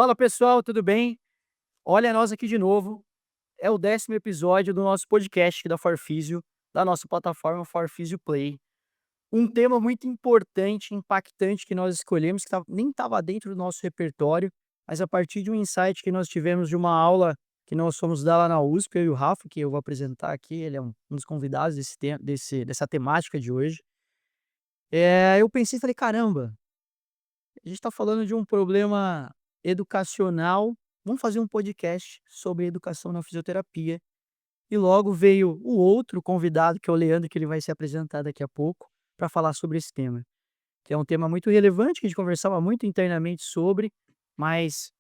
Fala pessoal, tudo bem? Olha nós aqui de novo. É o 10º episódio do nosso podcast aqui da Farfisio, da nossa plataforma Farfisio Play. Um tema muito importante, impactante que nós escolhemos, que nem estava dentro do nosso repertório, mas a partir de um insight que nós tivemos de uma aula que nós fomos dar lá na USP, eu e o Rafa, que eu vou apresentar aqui, ele é um dos convidados dessa temática de hoje. Eu pensei e falei, caramba, a gente está falando de um problema educacional. Vamos fazer um podcast sobre educação na fisioterapia. E logo veio o outro convidado, que é o Leandro, que ele vai se apresentar daqui a pouco, para falar sobre esse tema. Que é um tema muito relevante, que a gente conversava muito internamente sobre, mas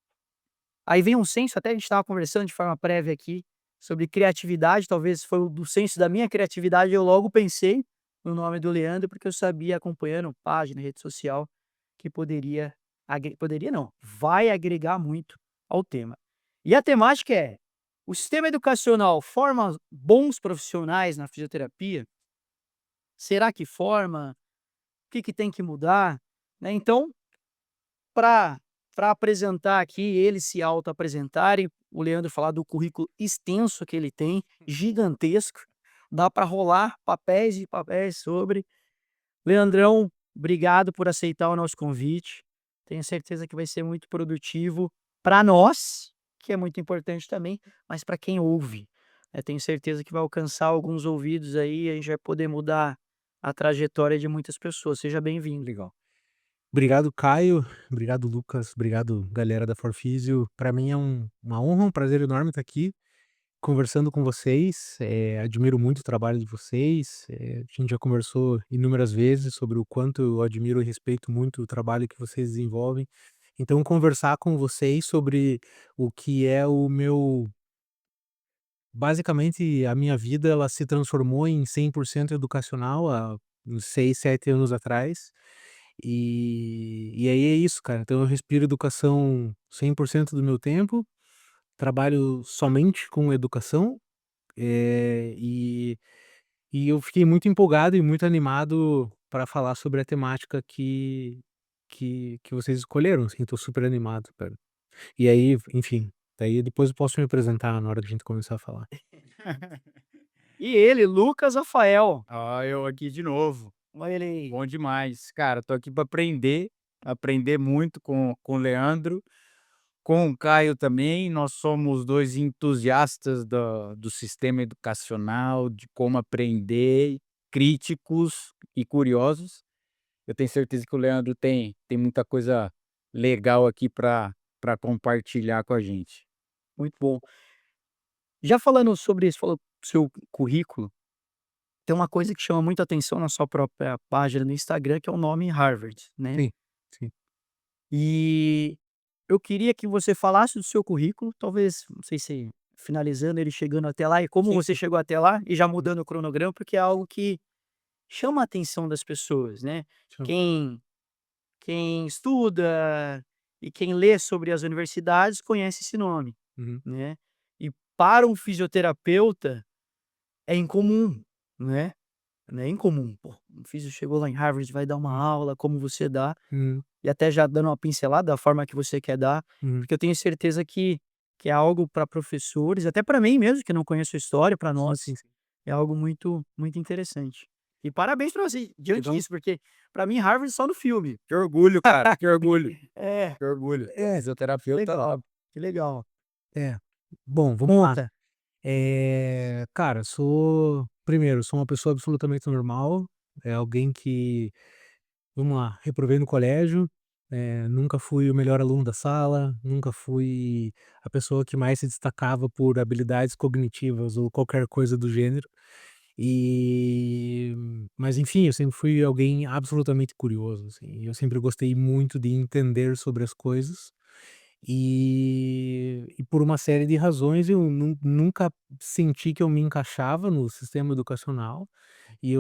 aí vem um senso, até a gente estava conversando de forma prévia aqui, sobre criatividade, talvez foi o do senso da minha criatividade, eu logo pensei no nome do Leandro, porque eu sabia, acompanhando página, rede social, que poderia não, vai agregar muito ao tema. E a temática é: o sistema educacional forma bons profissionais na fisioterapia? Será que forma? O que que tem que mudar? Né, então, para apresentar aqui, eles se auto-apresentarem, o Leandro falar do currículo extenso que ele tem, gigantesco, dá para rolar papéis e papéis sobre. Leandrão, obrigado por aceitar o nosso convite. Tenho certeza que vai ser muito produtivo para nós, que é muito importante também, mas para quem ouve. Tenho certeza que vai alcançar alguns ouvidos aí, a gente vai poder mudar a trajetória de muitas pessoas. Seja bem-vindo. Legal. Obrigado, Caio. Obrigado, Lucas. Obrigado, galera da Forfísio. Para mim é uma honra, um prazer enorme estar aqui conversando com vocês. Admiro muito o trabalho de vocês. A gente já conversou inúmeras vezes sobre o quanto eu admiro e respeito muito o trabalho que vocês desenvolvem. Então, conversar com vocês sobre o que é o meu. Basicamente, a minha vida ela se transformou em 100% educacional há uns 6, 7 anos atrás. E aí é isso, cara. Então eu respiro educação 100% do meu tempo, trabalho somente com educação, e eu fiquei muito empolgado e muito animado para falar sobre a temática que vocês escolheram, assim, tô super animado, cara. E aí, enfim, daí depois eu posso me apresentar na hora que a gente começar a falar. E ele, Lucas Rafael. Ó, eu aqui de novo. Olha ele aí. Bom demais. Cara, tô aqui para aprender muito com o Leandro, com o Caio também. Nós somos 2 entusiastas do sistema educacional, de como aprender, críticos e curiosos. Eu tenho certeza que o Leandro tem muita coisa legal aqui para compartilhar com a gente. Muito bom. Já falando sobre isso, falou do seu currículo, tem uma coisa que chama muito atenção na sua própria página no Instagram, que é o nome Harvard, né. Sim, sim. E eu queria que você falasse do seu currículo, talvez, não sei se finalizando ele chegando até lá e como Sim, você sim. chegou até lá, e já mudando o cronograma, porque é algo que chama a atenção das pessoas, né. Show. Quem estuda e quem lê sobre as universidades conhece esse nome, Uhum. né. E para um fisioterapeuta é incomum, né. É incomum, pô, um físio chegou lá em Harvard, vai dar uma Hum. aula, como você dá. Uhum. E até já dando uma pincelada da forma que você quer dar, Uhum. porque eu tenho certeza que é algo para professores, até para mim mesmo, que não conheço a história, para Sim, sim, nós, sim. é algo muito muito interessante. E parabéns para você diante Legal. disso, porque para mim Harvard só no filme. Que orgulho, cara, que orgulho, É, que orgulho. É, Fisioterapeuta, ó. legal, que legal. é. Bom, vamos lá. Conta. Cara, sou uma pessoa absolutamente normal, é alguém que, vamos lá, reprovei no colégio, nunca fui o melhor aluno da sala, nunca fui a pessoa que mais se destacava por habilidades cognitivas ou qualquer coisa do gênero. E mas enfim, eu sempre fui alguém absolutamente curioso, assim, eu sempre gostei muito de entender sobre as coisas. E por uma série de razões eu nunca senti que eu me encaixava no sistema educacional, e eh,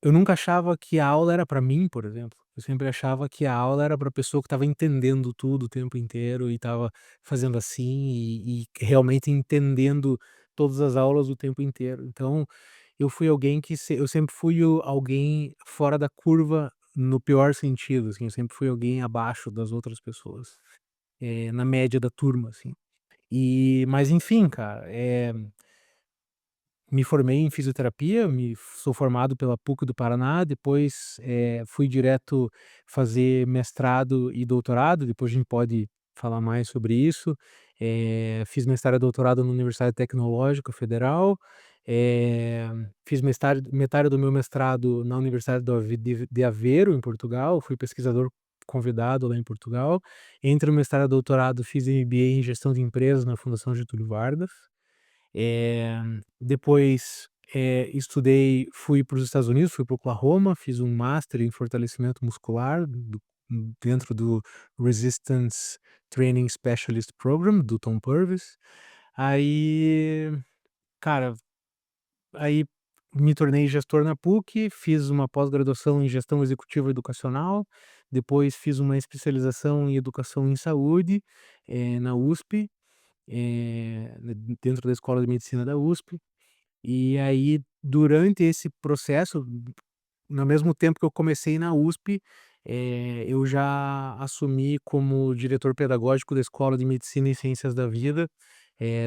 eu nunca achava que a aula era para mim, por exemplo. Eu sempre achava que a aula era para pessoa que estava entendendo tudo o tempo inteiro e estava fazendo assim e realmente entendendo todas as aulas o tempo inteiro. Então, eu fui alguém que eu sempre fui alguém fora da curva no pior sentido, assim, eu sempre fui alguém abaixo das outras pessoas, na média da turma, assim. Mas enfim, cara, me formei em fisioterapia, sou formado pela PUC do Paraná, depois, fui direto fazer mestrado e doutorado, depois a gente pode falar mais sobre isso. Fiz mestrado e doutorado na Universidade Tecnológica Federal, eh, fiz metade do meu mestrado na Universidade de Aveiro, em Portugal, fui pesquisador convidado lá em Portugal. Entre o mestrado e o doutorado fiz MBA em gestão de empresas na Fundação Getúlio Vargas. Eh, Depois, fui para os Estados Unidos, fui para Oklahoma, fiz um master em fortalecimento muscular dentro do Resistance Training Specialist Program, do Tom Purvis. Aí, cara, aí me tornei gestor na PUC, fiz uma pós-graduação em gestão executiva educacional, depois fiz uma especialização em educação em saúde, na USP, dentro da Escola de Medicina da USP. E aí, durante esse processo, no mesmo tempo que eu comecei na USP, eu já assumi como diretor pedagógico da Escola de Medicina e Ciências da Vida,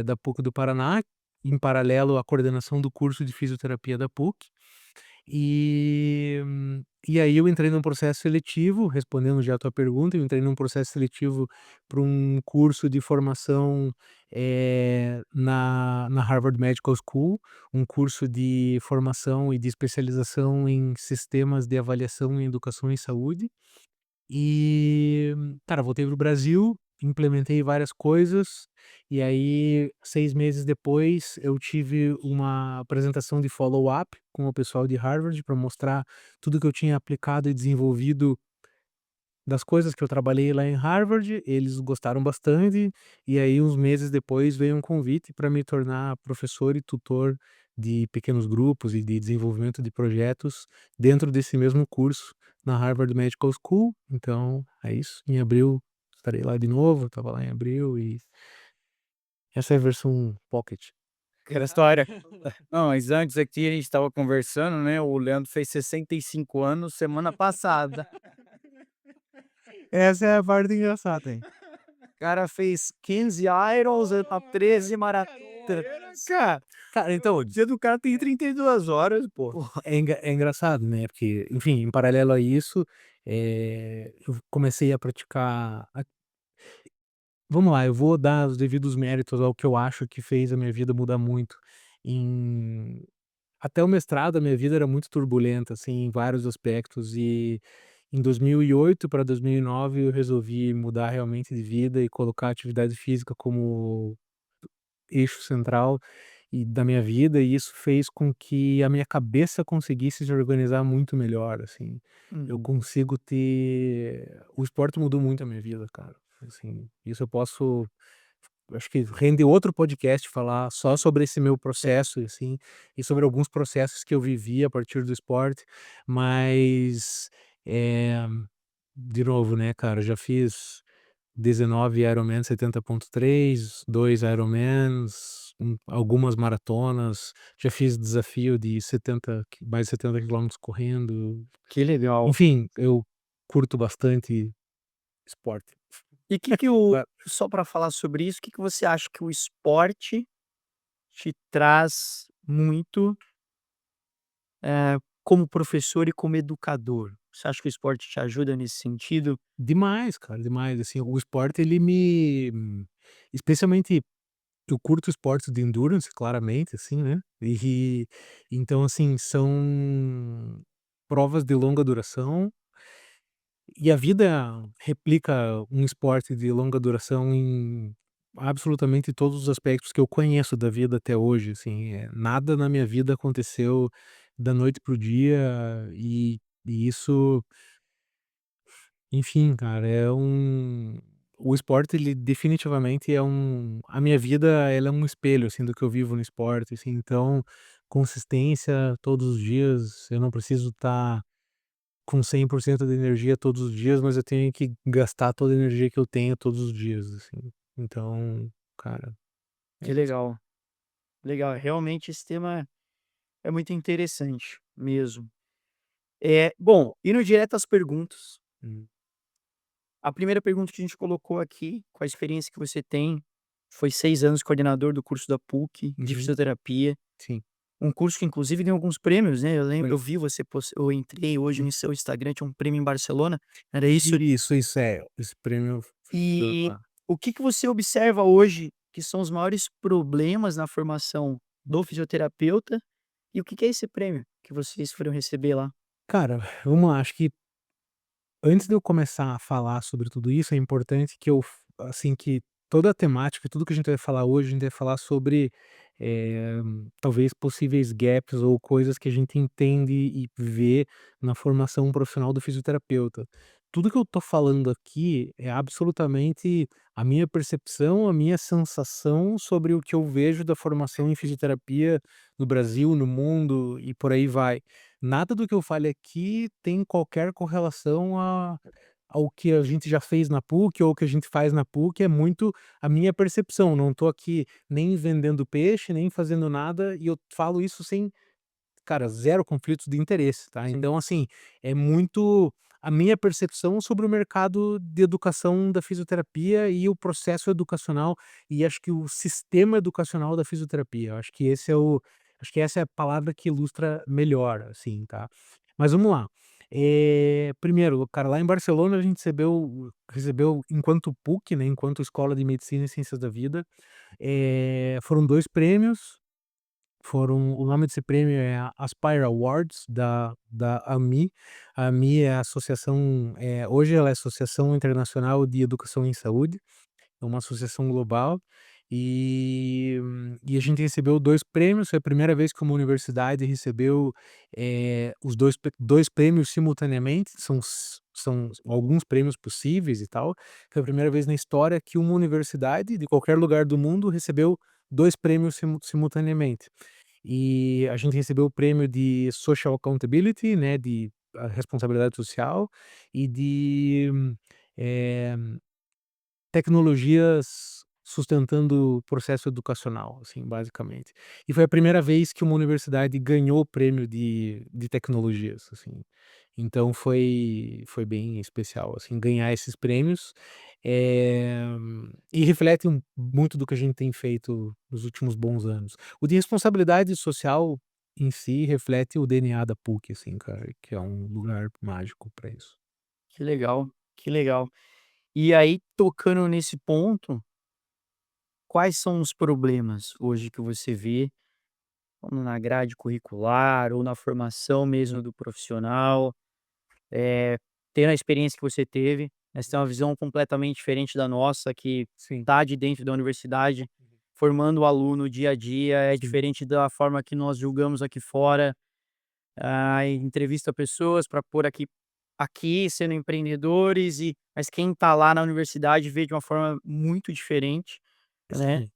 da PUC do Paraná, em paralelo à coordenação do curso de fisioterapia da PUC. E aí eu entrei num processo seletivo, respondendo já a tua pergunta, eu entrei num processo seletivo para um curso de formação, na Harvard Medical School, um curso de formação e de especialização em sistemas de avaliação em educação e saúde. E, cara, voltei para o Brasil, implementei várias coisas, e aí 6 meses depois eu tive uma apresentação de follow-up com o pessoal de Harvard para mostrar tudo que eu tinha aplicado e desenvolvido das coisas que eu trabalhei lá em Harvard. Eles gostaram bastante, e aí uns meses depois veio um convite para me tornar professor e tutor de pequenos grupos e de desenvolvimento de projetos dentro desse mesmo curso na Harvard Medical School. Então, é isso, em abril estarei lá de novo, estava lá em abril e essa é a versão pocket. Aquela história. Não, mas antes aqui a gente estava conversando, né, o Leandro fez 65 anos semana passada. Essa é a parte engraçada, hein. O cara fez 15 Irons, 13 maratonas. Cara, Cara, então, o dia do cara tem 32 horas, pô. é engraçado, né, porque, enfim, em paralelo a isso, eu comecei a praticar vamos lá, eu vou dar os devidos méritos ao que eu acho que fez a minha vida mudar muito. Em Até o mestrado, a minha vida era muito turbulenta, assim, em vários aspectos, e em 2008 para 2009 eu resolvi mudar realmente de vida e colocar a atividade física como eixo central da minha vida, e isso fez com que a minha cabeça conseguisse se organizar muito melhor, assim. Eu Uhum. consigo ter O esporte mudou muito a minha vida, cara, assim, isso acho que rende outro podcast falar só sobre esse meu processo, assim, e sobre alguns processos que eu vivi a partir do esporte, mas, eh, de novo, né, cara, já fiz 19 Ironman 70.3, 2 Ironmans, algumas maratonas, já fiz desafio de 70 quilômetros correndo. Que legal. Enfim, eu curto bastante esporte. E que o Ba só para falar sobre isso, que você acha que o esporte te traz muito, como professor e como educador? Você acha que o esporte te ajuda nesse sentido? Demais, cara, demais, assim, o esporte ele especialmente eu curto esportes de endurance, claramente, assim, né, então, assim, são provas de longa duração. E a vida replica um esporte de longa duração em absolutamente todos os aspectos que eu conheço da vida até hoje, assim, nada na minha vida aconteceu da noite para o dia, e isso, enfim, cara, o esporte ele definitivamente a minha vida ela é um espelho, assim, do que eu vivo no esporte, assim, então consistência todos os dias, eu não preciso estar com 100% de energia todos os dias, mas eu tenho que gastar toda a energia que eu tenho todos os dias, assim. Então, cara, é Que isso. legal, legal. Realmente esse tema é muito interessante mesmo. Bom, indo direto às perguntas, Hum. a primeira pergunta que a gente colocou aqui, com a experiência que você tem, foi 6 anos coordenador do curso da PUC de Uhum. fisioterapia, Sim. um curso que inclusive ganhou alguns prêmios, né, Foi. eu vi você eu entrei hoje Hum. no seu Instagram, tinha um prêmio em Barcelona, era isso? Isso, esse prêmio foi E lá. o que que você observa hoje que são os maiores problemas na formação do fisioterapeuta, e o que que é esse prêmio que vocês foram receber lá? Cara, vamos lá, acho que antes de eu começar a falar sobre tudo isso, é importante que assim, que toda a temática, tudo que a gente vai falar hoje, a gente vai falar sobre, eh, talvez possíveis gaps ou coisas que a gente entende e vê na formação profissional do fisioterapeuta. Tudo que eu tô falando aqui é absolutamente a minha percepção, a minha sensação sobre o que eu vejo da formação em fisioterapia no Brasil, no mundo e por aí vai. Nada do que eu fale aqui tem qualquer correlação ao que a gente já fez na PUC ou o que a gente faz na PUC, é muito a minha percepção, não estou aqui nem vendendo peixe, nem fazendo nada, e eu falo isso sem, cara, zero conflitos de interesse, tá. Sim. Então, assim, é muito a minha percepção sobre o mercado de educação da fisioterapia e o processo educacional, e acho que o sistema educacional da fisioterapia. Eu acho que essa é a palavra que ilustra melhor, assim, tá. Mas vamos lá. Primeiro, cara, lá em Barcelona a gente recebeu enquanto PUC, né, enquanto Escola de Medicina e Ciências da Vida, foram 2 prêmios. O nome desse prêmio é a Aspire Awards da AMI. A AMI é a associação, hoje ela é Associação Internacional de Educação em Saúde, é uma associação global, e a gente recebeu 2 prêmios, foi a primeira vez que uma universidade recebeu, os 2 prêmios simultaneamente, são alguns prêmios possíveis e tal, foi a primeira vez na história que uma universidade de qualquer lugar do mundo recebeu 2 prêmios simultaneamente. E a gente recebeu o prêmio de Social Accountability, né, de responsabilidade social e de, eh, tecnologias sustentando o processo educacional, assim, basicamente. E foi a primeira vez que uma universidade ganhou o prêmio de tecnologias, assim. Então foi bem especial, assim, ganhar esses prêmios, eh, e reflete muito do que a gente tem feito nos últimos bons anos. O de responsabilidade social em si reflete o DNA da PUC, assim, cara, que é um lugar mágico para isso. Que legal, que legal. E aí, tocando nesse ponto, quais são os problemas hoje que você vê, ou na grade curricular ou na formação mesmo do profissional, tendo a experiência que você teve, né, você tem uma visão completamente diferente da nossa, que Sim, tá de dentro da universidade, formando o aluno dia a dia, é sim. diferente da forma que nós julgamos aqui fora, entrevista pessoas para pôr aqui sendo empreendedores mas quem tá lá na universidade vê de uma forma muito diferente, né, Sim.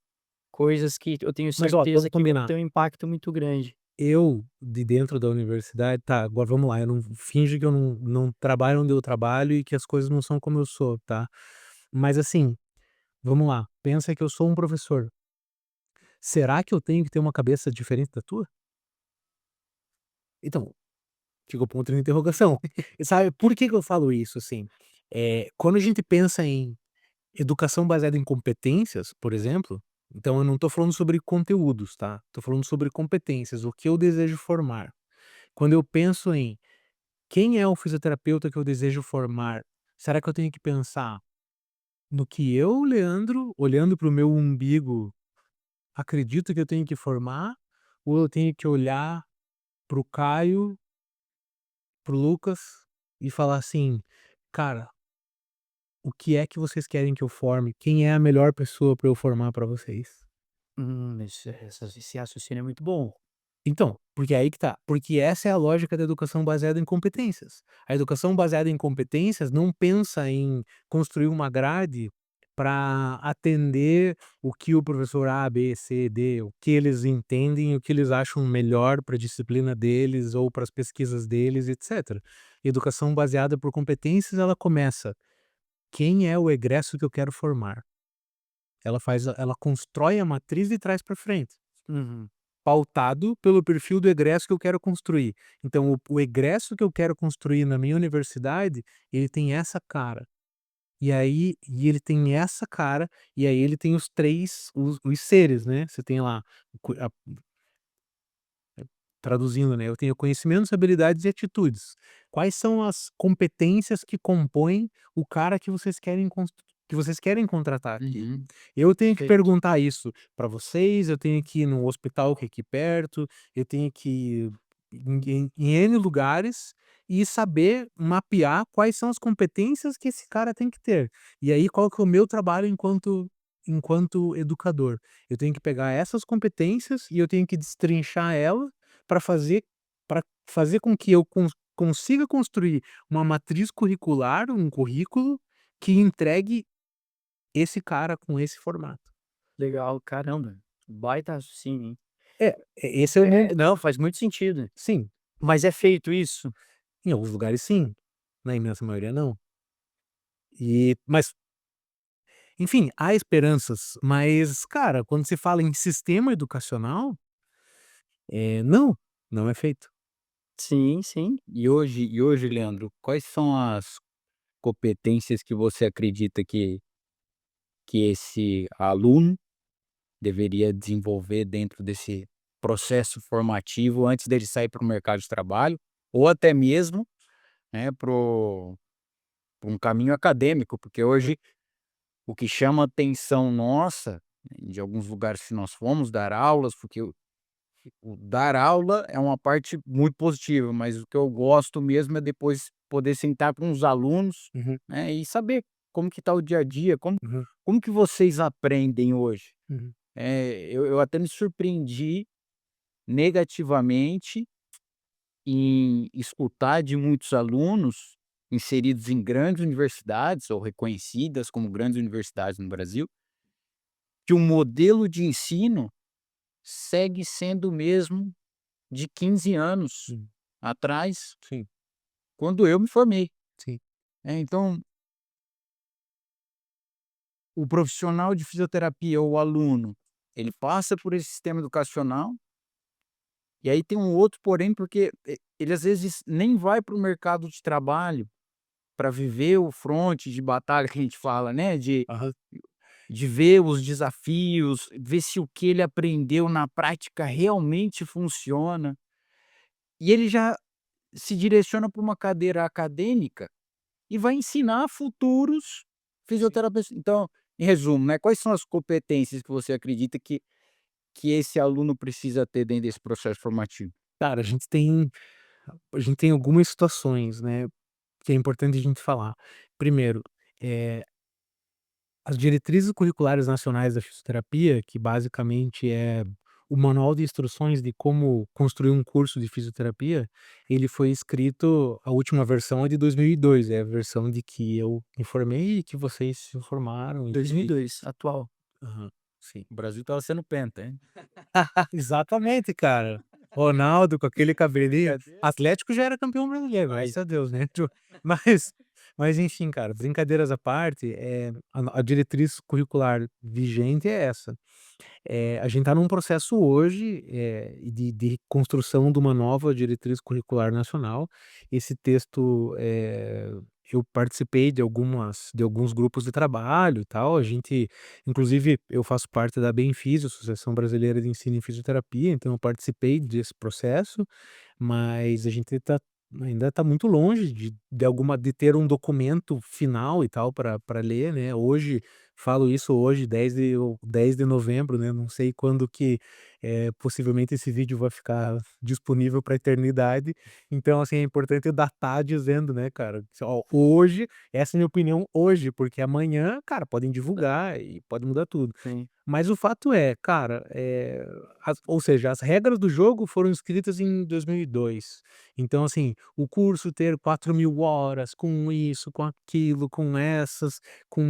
coisas que eu tenho Mas ó, certeza vamos que vão combinar. ter um impacto muito grande. Eu, de dentro da universidade tá, agora vamos lá, eu não finge que eu não trabalho onde eu trabalho e que as coisas não são como eu sou, tá. Mas assim, vamos lá, pensa que eu sou um professor. Será que eu tenho que ter uma cabeça diferente da tua? Então, fica o ponto de interrogação. E sabe por que que eu falo isso, assim? Quando a gente pensa em educação baseada em competências, por exemplo, então eu não tô falando sobre conteúdos, tá, tô falando sobre competências, o que eu desejo formar. Quando eu penso em quem é o fisioterapeuta que eu desejo formar? Será que eu tenho que pensar no que eu, Leandro, olhando para o meu umbigo, acredito que eu tenho que formar? Ou eu tenho que olhar para o Caio, para o Lucas e falar assim: "Cara, o que é que vocês querem que eu forme? Quem é a melhor pessoa para eu formar para vocês?" Esse raciocínio é muito bom. Então, porque é aí que tá, porque essa é a lógica da educação baseada em competências. A educação baseada em competências não pensa em construir uma grade para atender o que o professor A, B, C, D, o que eles entendem, o que eles acham melhor para a disciplina deles ou para as pesquisas deles, etc. Educação baseada por competências, ela começa: quem é o egresso que eu quero formar? Ela constrói a matriz de trás para frente. Uhum. pautado pelo perfil do egresso que eu quero construir. Então o egresso que eu quero construir na minha universidade, ele tem essa cara. E ele tem essa cara, e aí ele tem os seres, né, você tem lá o cu a traduzindo, né, eu tenho conhecimentos, habilidades e atitudes. Quais são as competências que compõem o cara que vocês querem contratar aqui? Uhum. Eu tenho que Perfeito. perguntar isso para vocês, eu tenho que ir no hospital que é aqui perto, eu tenho que ir em N lugares e saber mapear quais são as competências que esse cara tem que ter. E aí qual que é o meu trabalho enquanto educador? Eu tenho que pegar essas competências e eu tenho que destrinchar ela para fazer para fazer com que eu consiga construir uma matriz curricular, um currículo que entregue esse cara com esse formato. Legal, caramba. Baita raciocínio, hein. Esse é o meu Não, faz muito sentido. sim, Mas é feito isso? em alguns lugares sim, na imensa maioria não. Mas, enfim, há esperanças, mas, cara, quando se fala em sistema educacional, não, não é feito. Sim, sim. E hoje, Leandro, quais são as competências que você acredita que esse aluno deveria desenvolver dentro desse processo formativo antes dele sair para o mercado de trabalho, ou até mesmo, né, para um caminho acadêmico, porque hoje o que chama atenção nossa, de alguns lugares que nós fomos dar aulas, porque o dar aula é uma parte muito positiva, mas o que eu gosto mesmo é depois poder sentar com os alunos, Uhum, né, e saber como que está o dia a dia, uhum, como que vocês aprendem hoje. uhum, Eu até me surpreendi negativamente em escutar de muitos alunos inseridos em grandes universidades ou reconhecidas como grandes universidades no Brasil, que o modelo de ensino segue sendo o mesmo de 15 anos uhum. atrás, Sim, quando eu me formei. sim. Então, o profissional de fisioterapia ou o aluno, ele passa por esse sistema educacional, e aí tem um outro porém, porque ele às vezes nem vai para o mercado de trabalho para viver o fronte de batalha que a gente fala, né, Aham. de ver os desafios, ver se o que ele aprendeu na prática realmente funciona, e ele já se direciona para uma cadeira acadêmica e vai ensinar futuros Sim. fisioterapeutas. Então, em resumo, né, quais são as competências que você acredita que esse aluno precisa ter dentro desse processo formativo? Cara, a gente tem algumas situações, né, que é importante a gente falar. Primeiro, eh, as diretrizes curriculares nacionais da fisioterapia, que basicamente é o manual de instruções de como construir um curso de fisioterapia, ele foi escrito, a última versão é de 2002, é a versão de que eu me formei e que vocês se formaram e que 2002, atual. aham, sim. O Brasil estava sendo penta, hein? Exatamente, cara. Ronaldo com aquele cabelinho. Brincadeira. Atlético já era campeão brasileiro, Aí graças a Deus, né. Mas mas enfim, cara, brincadeiras à parte, a diretriz curricular vigente é essa. A gente está num processo hoje, de construção de uma nova diretriz curricular nacional. Esse texto, eu participei de alguns grupos de trabalho e tal. A gente inclusive eu faço parte da Benfisio, Associação Brasileira de Ensino em Fisioterapia, então eu participei desse processo, mas a gente ainda está muito longe de ter um documento final e tal para ler, né. Hoje, falo isso hoje, 10 de novembro, né, não sei quando que, possivelmente esse vídeo vai ficar disponível para a eternidade, então, assim, é importante datar dizendo, né, cara, ó, hoje, essa é a minha opinião hoje, porque amanhã, cara, podem divulgar e pode mudar tudo. Sim. Mas o fato é, cara, ou seja, as regras do jogo foram escritas em 2002. Então, assim, o curso ter 4.000 horas, com isso, com aquilo, com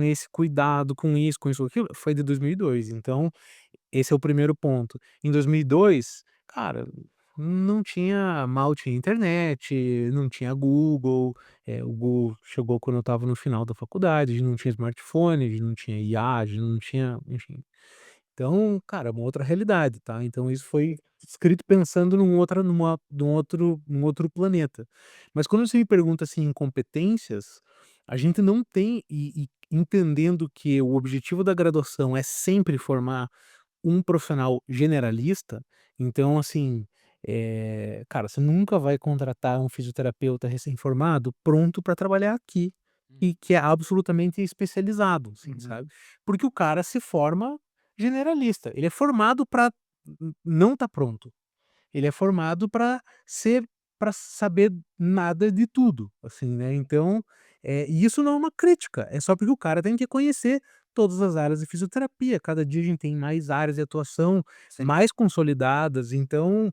esse cuidado, com isso, com aquilo, foi de 2002. Então, esse é o primeiro ponto. Em 2002, cara, não tinha mal tinha internet, não tinha Google, o Google chegou quando eu estava no final da faculdade, a gente não tinha smartphone, a gente não tinha IA, a gente não tinha enfim. Então, cara, é uma outra realidade, tá? Então isso foi escrito pensando num outro planeta. Mas quando você me pergunta, assim, em competências, a gente não tem e entendendo que o objetivo da graduação é sempre formar um profissional generalista, então assim, cara, você nunca vai contratar um fisioterapeuta recém-formado pronto para trabalhar aqui, e que é absolutamente especializado, assim, sabe. Porque o cara se forma generalista, ele é formado para não estar pronto, ele é formado para saber nada de tudo, assim, né, então, e isso não é uma crítica, é só porque o cara tem que conhecer todas as áreas de fisioterapia, cada dia a gente tem mais áreas de atuação, Sim. mais consolidadas, então,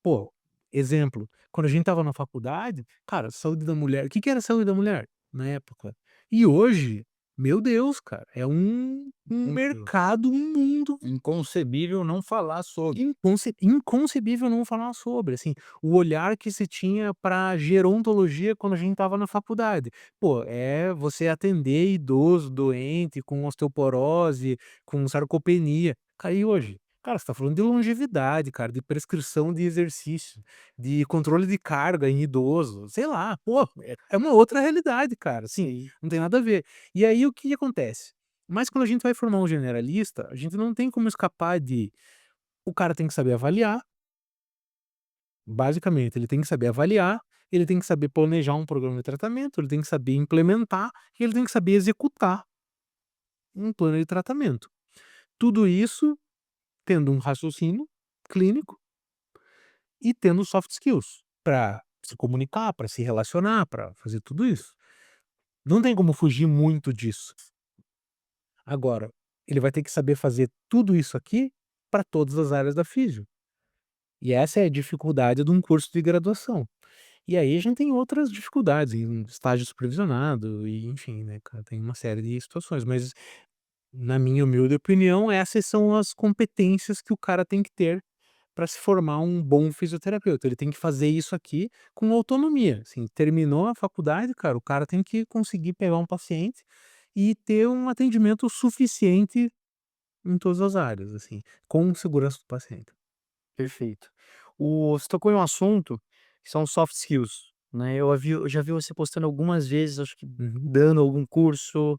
pô, exemplo, quando a gente estava na faculdade, cara, saúde da mulher, o que que era saúde da mulher na época? E hoje, meu Deus, cara, é um Muito mercado, um mundo inconcebível não falar sobre. inconcebível não falar sobre, assim, o olhar que se tinha para gerontologia quando a gente estava na faculdade. Pô, é você atender idoso, doente, com osteoporose, com sarcopenia. Cara, e hoje? Cara, você tá falando de longevidade, cara, de prescrição de exercício, de controle de carga em idoso, sei lá, pô, é uma outra realidade, cara, assim, Sim. não tem nada a ver. E aí o que que acontece? Mas quando a gente vai formar um generalista, a gente não tem como escapar de o cara tem que saber avaliar, basicamente, ele tem que saber avaliar, ele tem que saber planejar um programa de tratamento, ele tem que saber implementar e ele tem que saber executar um plano de tratamento. Tudo isso tendo um raciocínio clínico e tendo soft skills para se comunicar, para se relacionar, para fazer tudo isso. Não tem como fugir muito disso. Agora, ele vai ter que saber fazer tudo isso aqui para todas as áreas da físio. E essa é a dificuldade de um curso de graduação. E aí a gente tem outras dificuldades em estágio supervisionado e enfim, né, cara, tem uma série de situações, mas na minha humilde opinião, essas são as competências que o cara tem que ter para se formar um bom fisioterapeuta. Ele tem que fazer isso aqui com autonomia, assim, terminou a faculdade, cara, o cara tem que conseguir pegar um paciente e ter um atendimento suficiente em todas as áreas, assim, com segurança do paciente. Perfeito. Você tocou em um assunto que são soft skills, né? Eu já vi você postando algumas vezes, acho que Uhum. dando algum curso, não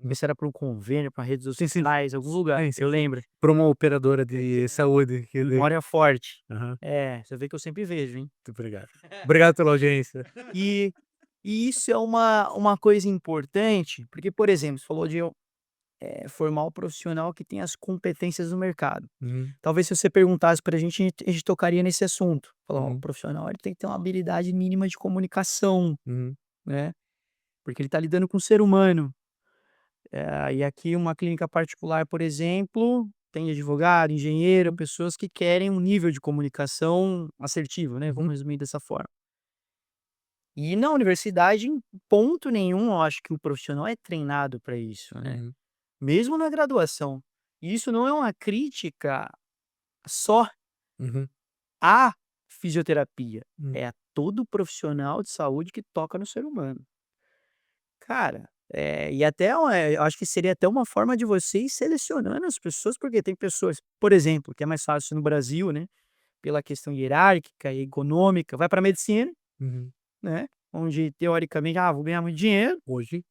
Hum. sei se era para um convênio, para redes Sim, sim. sociais, algum lugar, Sim, sim. eu lembro. Pra uma operadora de saúde que ele Memória forte. aham, É, você vê que eu sempre vejo, hein? muito obrigado. Obrigado pela audiência. E, e isso é uma coisa importante, porque, por exemplo, você falou de formar o profissional que tem as competências do mercado. Uhum, Talvez se você perguntasse pra a gente tocaria nesse assunto. Falar: "Ó, o uhum, profissional ele tem que ter uma habilidade mínima de comunicação, uhum, né, porque ele está lidando com um ser humano". E aqui uma clínica particular, por exemplo, tem advogado, engenheiro, pessoas que querem um nível de comunicação assertivo, né, vamos uhum, resumir dessa forma. E na universidade, em ponto nenhum, eu acho que o profissional é treinado para isso, né, uhum, mesmo na graduação. E isso não é uma crítica só uhum, à fisioterapia, hum, é a todo profissional de saúde que toca no ser humano. Cara, e até eu acho que seria até uma forma de você ir selecionando as pessoas, porque tem pessoas, por exemplo, que é mais fácil no Brasil, né, pela questão hierárquica e econômica, vai para medicina, uhum. né, onde teoricamente: "Ah, vou ganhar muito dinheiro". Hoje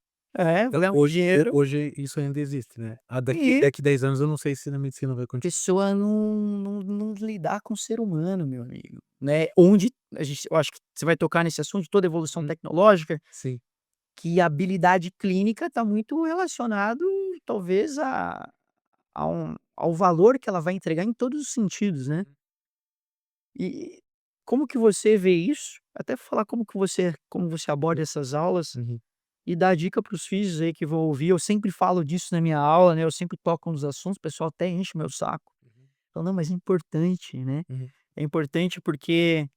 Vou ganhar muito dinheiro hoje isso ainda existe, né. e Daqui 10 anos eu não sei se na medicina vai continuar. pessoa não lidar com o ser humano, meu amigo, né, onde eu acho que você vai tocar nesse assunto de toda evolução Hum, tecnológica, sim. que a habilidade clínica está muito relacionado talvez ao valor que ela vai entregar em todos os sentidos, né. E como que você vê isso? Até falar como você aborda essas aulas Uhum, e dar dica para os filhos aí que vão ouvir. Eu sempre falo disso na minha aula, né, eu sempre toco nos assuntos, o pessoal até enche o meu saco. uhum, Fala: "Não, mas é importante, né". uhum, É importante porque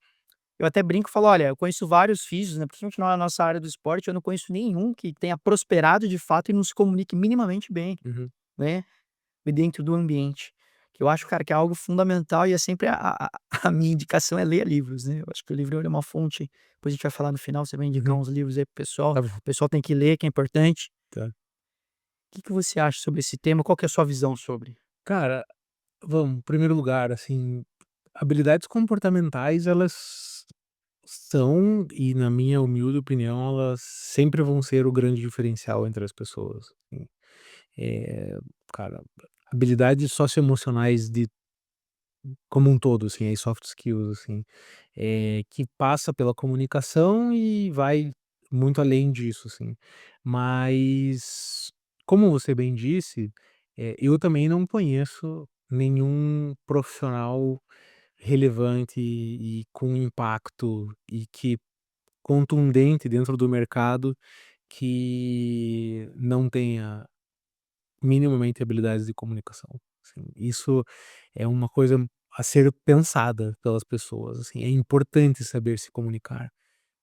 eu até brinco e falo: "Olha, eu conheço vários físios, né, principalmente na nossa área do esporte, eu não conheço nenhum que tenha prosperado de fato e não se comunique minimamente bem, uhum. né, dentro do ambiente". Que eu acho, cara, que é algo fundamental e é sempre a minha indicação é ler livros, né. Eu acho que o livro ele é uma fonte, depois a gente vai falar no final, você vai indicar Uhum. uns livros aí para pessoal, Tá bom, o pessoal tem que ler, que é importante. tá. O que que você acha sobre esse tema? Qual que é a sua visão sobre? Cara, Vamos, em primeiro lugar, assim, habilidades comportamentais elas são, e na minha humilde opinião, elas sempre vão ser o grande diferencial entre as pessoas, assim. Eh, Cara, habilidades socioemocionais de como um todo, assim, aí soft skills, assim, que passa pela comunicação e vai muito além disso, assim. Mas, como você bem disse, eu também não conheço nenhum profissional relevante e com impacto e que contundente dentro do mercado que não tenha minimamente habilidades de comunicação, assim. Isso é uma coisa a ser pensada pelas pessoas, assim. É importante saber se comunicar,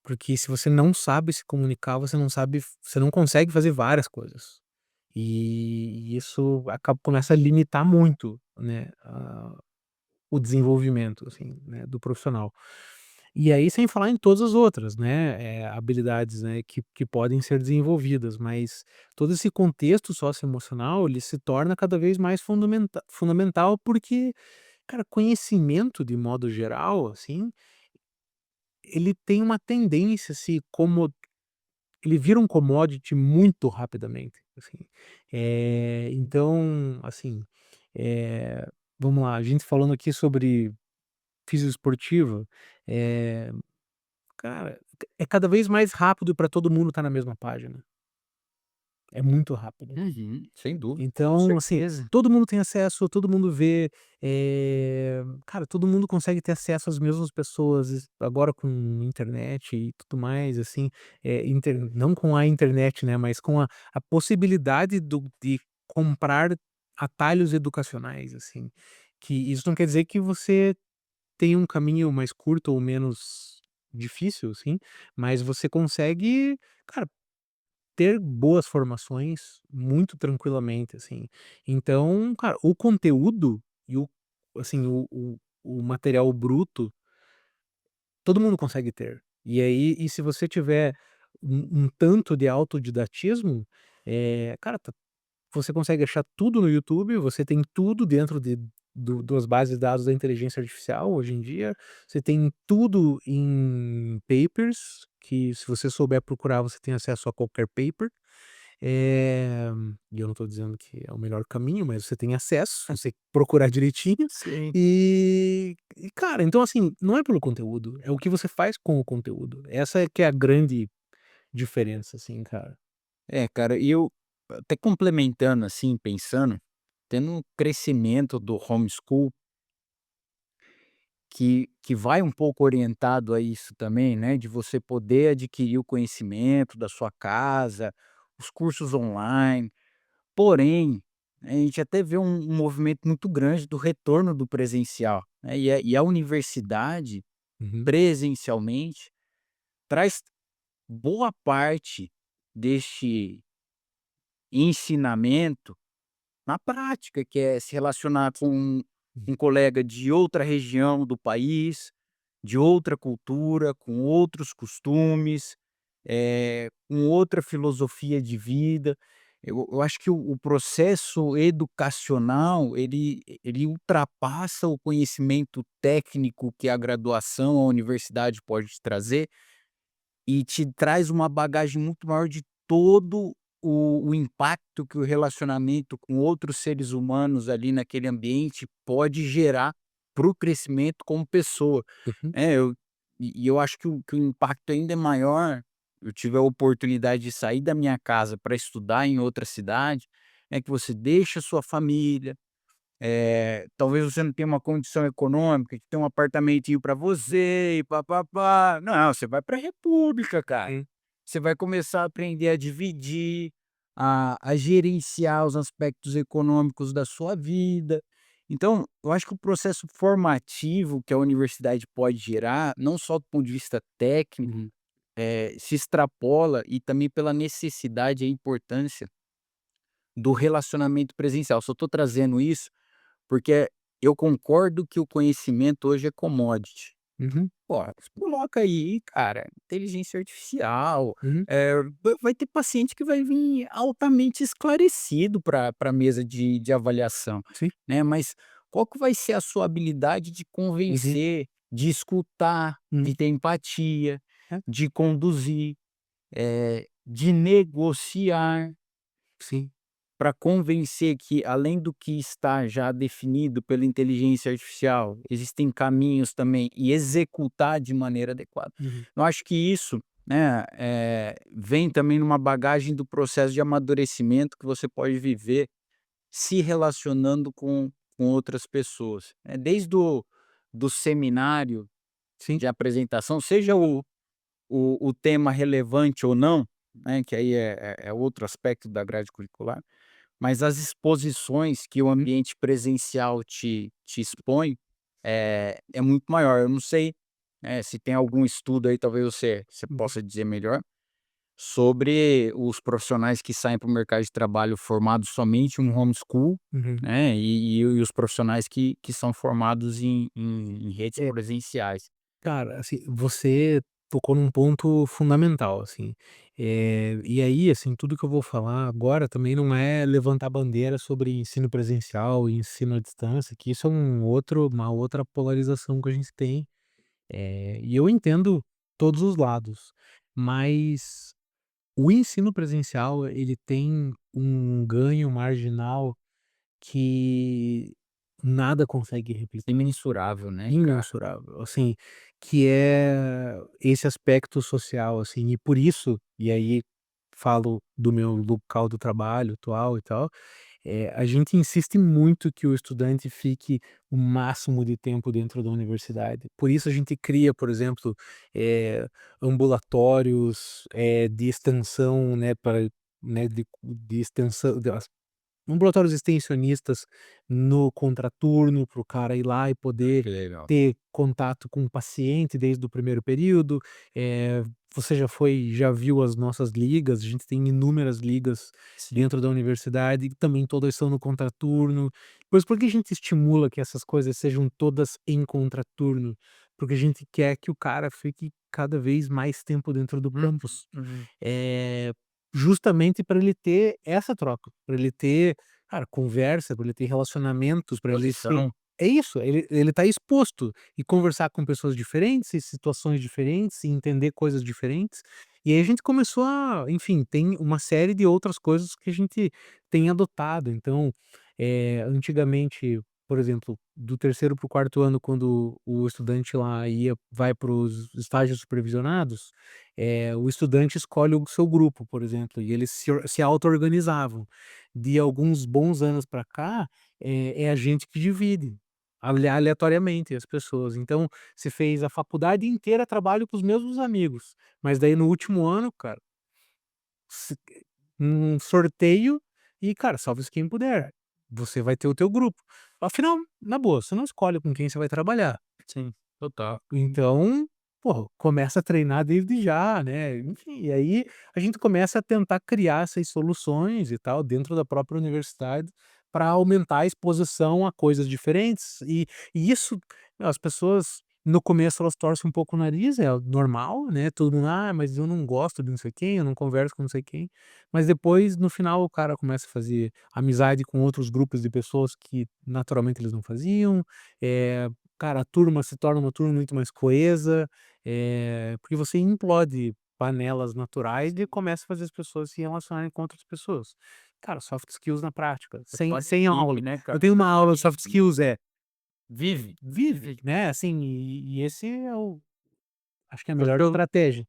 porque se você não sabe se comunicar, você não consegue fazer várias coisas. E isso começa a limitar muito, né, o desenvolvimento, assim, né, do profissional. E aí sem falar em todas as outras, né, habilidades, né, que podem ser desenvolvidas, mas todo esse contexto socioemocional, ele se torna cada vez mais fundamental, porque, cara, conhecimento de modo geral, assim, ele tem uma tendência a se como ele vira um commodity muito rapidamente, assim. Então, assim, eh, vamos lá, a gente falando aqui sobre fisioesportiva, eh, cara, é cada vez mais rápido para todo mundo estar na mesma página. É muito rápido. Uhum, sem dúvida, com Então, assim, certeza. todo mundo tem acesso, todo mundo vê, cara, todo mundo consegue ter acesso às mesmas pessoas, agora com internet e tudo mais, assim, não com a internet, né, mas com a possibilidade de comprar atalhos educacionais, assim, que isso não quer dizer que você tem um caminho mais curto ou menos difícil, assim, mas você consegue, cara, ter boas formações muito tranquilamente, assim. Então, cara, o conteúdo e assim, o material bruto, todo mundo consegue ter. E aí, se você tiver um tanto de autodidatismo, cara, você consegue achar tudo no YouTube, você tem tudo dentro das bases de dados da inteligência artificial hoje em dia, você tem tudo em papers, que se você souber procurar, você tem acesso a qualquer paper. Eh, e eu não estou dizendo que é o melhor caminho, mas você tem acesso, se você procurar direitinho. Sim. Cara, então assim, não é pelo conteúdo, é o que você faz com o conteúdo. Essa é que é a grande diferença, assim, cara. É, cara, e eu até complementando, assim, pensando, tendo um crescimento do homeschool que vai um pouco orientado a isso também, né, de você poder adquirir o conhecimento da sua casa, os cursos online. Porém, a gente até vê um movimento muito grande do retorno do presencial, né, e a universidade, Uhum, presencialmente, traz boa parte deste ensinamento na prática, que é se relacionar com uhum, um colega de outra região do país, de outra cultura, com outros costumes, com outra filosofia de vida. Eu acho que o processo educacional, ele ultrapassa o conhecimento técnico que a graduação, a universidade pode te trazer, e te traz uma bagagem muito maior de todo o impacto que o relacionamento com outros seres humanos ali naquele ambiente pode gerar para o crescimento como pessoa. uhum, E eu acho que o impacto ainda é maior. Eu tive a oportunidade de sair da minha casa para estudar em outra cidade, é que você deixa a sua família, talvez você não tenha uma condição econômica de ter um apartamentinho para você e pá-pá-pá. Não, você vai para a república, cara. uhum, Você vai começar a aprender a dividir, a gerenciar os aspectos econômicos da sua vida. Então, eu acho que o processo formativo que a universidade pode gerar, não só do ponto de vista técnico, uhum, se extrapola e também pela necessidade e a importância do relacionamento presencial. Só estou trazendo isso porque eu concordo que o conhecimento hoje é commodity. uhum, Pô, coloca aí, cara, inteligência artificial, uhum, vai ter paciente que vai vir altamente esclarecido para a mesa de avaliação, sim, né, mas qual que vai ser a sua habilidade de convencer, de escutar, de ter empatia, É. de conduzir, de negociar, Sim. para convencer que, além do que está já definido pela inteligência artificial, existem caminhos também e executar de maneira adequada. Eu acho que isso, né, vem também numa bagagem do processo de amadurecimento que você pode viver se relacionando com outras pessoas. Desde do seminário Sim. de apresentação, seja o tema relevante ou não, né, que aí é outro aspecto da grade curricular, mas as exposições que o ambiente presencial te expõe é muito maior. Eu não sei, se tem algum estudo aí, talvez você possa dizer melhor, sobre os profissionais que saem para o mercado de trabalho formados somente em homeschool, né, e os profissionais que são formados em redes É. presenciais. Cara, assim, você tocou num ponto fundamental, assim, e aí, assim, tudo que eu vou falar agora também não é levantar bandeira sobre ensino presencial e ensino à distância, que isso é uma outra polarização que a gente tem, e eu entendo todos os lados, mas o ensino presencial, ele tem um ganho marginal que nada consegue replicar. Imensurável, né, cara? Imensurável, assim, que é esse aspecto social, assim, e por isso, e aí falo do meu local do trabalho atual e tal, a gente insiste muito que o estudante fique o máximo de tempo dentro da universidade. Por isso a gente cria, por exemplo, eh, ambulatórios, de extensão, né, para, né, de extensão, ambulatórios extensionistas no contraturno, para o cara ir lá e poder Que legal. ter contato com o paciente desde o primeiro período. Você já viu as nossas ligas, a gente tem inúmeras ligas dentro da universidade, e também todas são no contraturno. Pois por que a gente estimula que essas coisas sejam todas em contraturno? Porque a gente quer que o cara fique cada vez mais tempo dentro do campus. Eh, Justamente para ele ter essa troca, para ele ter, cara, conversa, para ele ter relacionamentos, para ele ser, Exposição. é isso, ele tá exposto e conversar com pessoas diferentes, em situações diferentes, e entender coisas diferentes. E aí a gente começou a, enfim, tem uma série de outras coisas que a gente tem adotado. Então, antigamente, por exemplo, do terceiro para o quarto ano, quando o estudante lá vai para os estágios supervisionados, o estudante escolhe o seu grupo, por exemplo, e eles se auto-organizavam. De alguns bons anos para cá, é a gente que divide, aleatoriamente as pessoas. Então, você fez a faculdade inteira trabalho com os mesmos amigos, mas daí no último ano, cara, se um sorteio e, cara, salve-se quem puder, você vai ter o teu grupo. Afinal, na boa, você não escolhe com quem você vai trabalhar. Sim, total. Então, pô, começa a treinar desde já, né, enfim, e aí a gente começa a tentar criar essas soluções e tal dentro da própria universidade para aumentar a exposição a coisas diferentes e isso, as pessoas no começo elas torcem um pouco o nariz, é normal, né, todo mundo: "Ah, mas eu não gosto de não sei quem, eu não converso com não sei quem", mas depois no final o cara começa a fazer amizade com outros grupos de pessoas que naturalmente eles não faziam, eh cara, a turma se torna uma turma muito mais coesa, porque você implode panelas naturais e começa a fazer as pessoas se relacionarem com outras pessoas. Cara, soft skills na prática, sem aula. Né, Eu cara? tenho uma aula de soft skills, Vive. vive, né, assim, e esse é o acho que é a melhor Porque eu estratégia,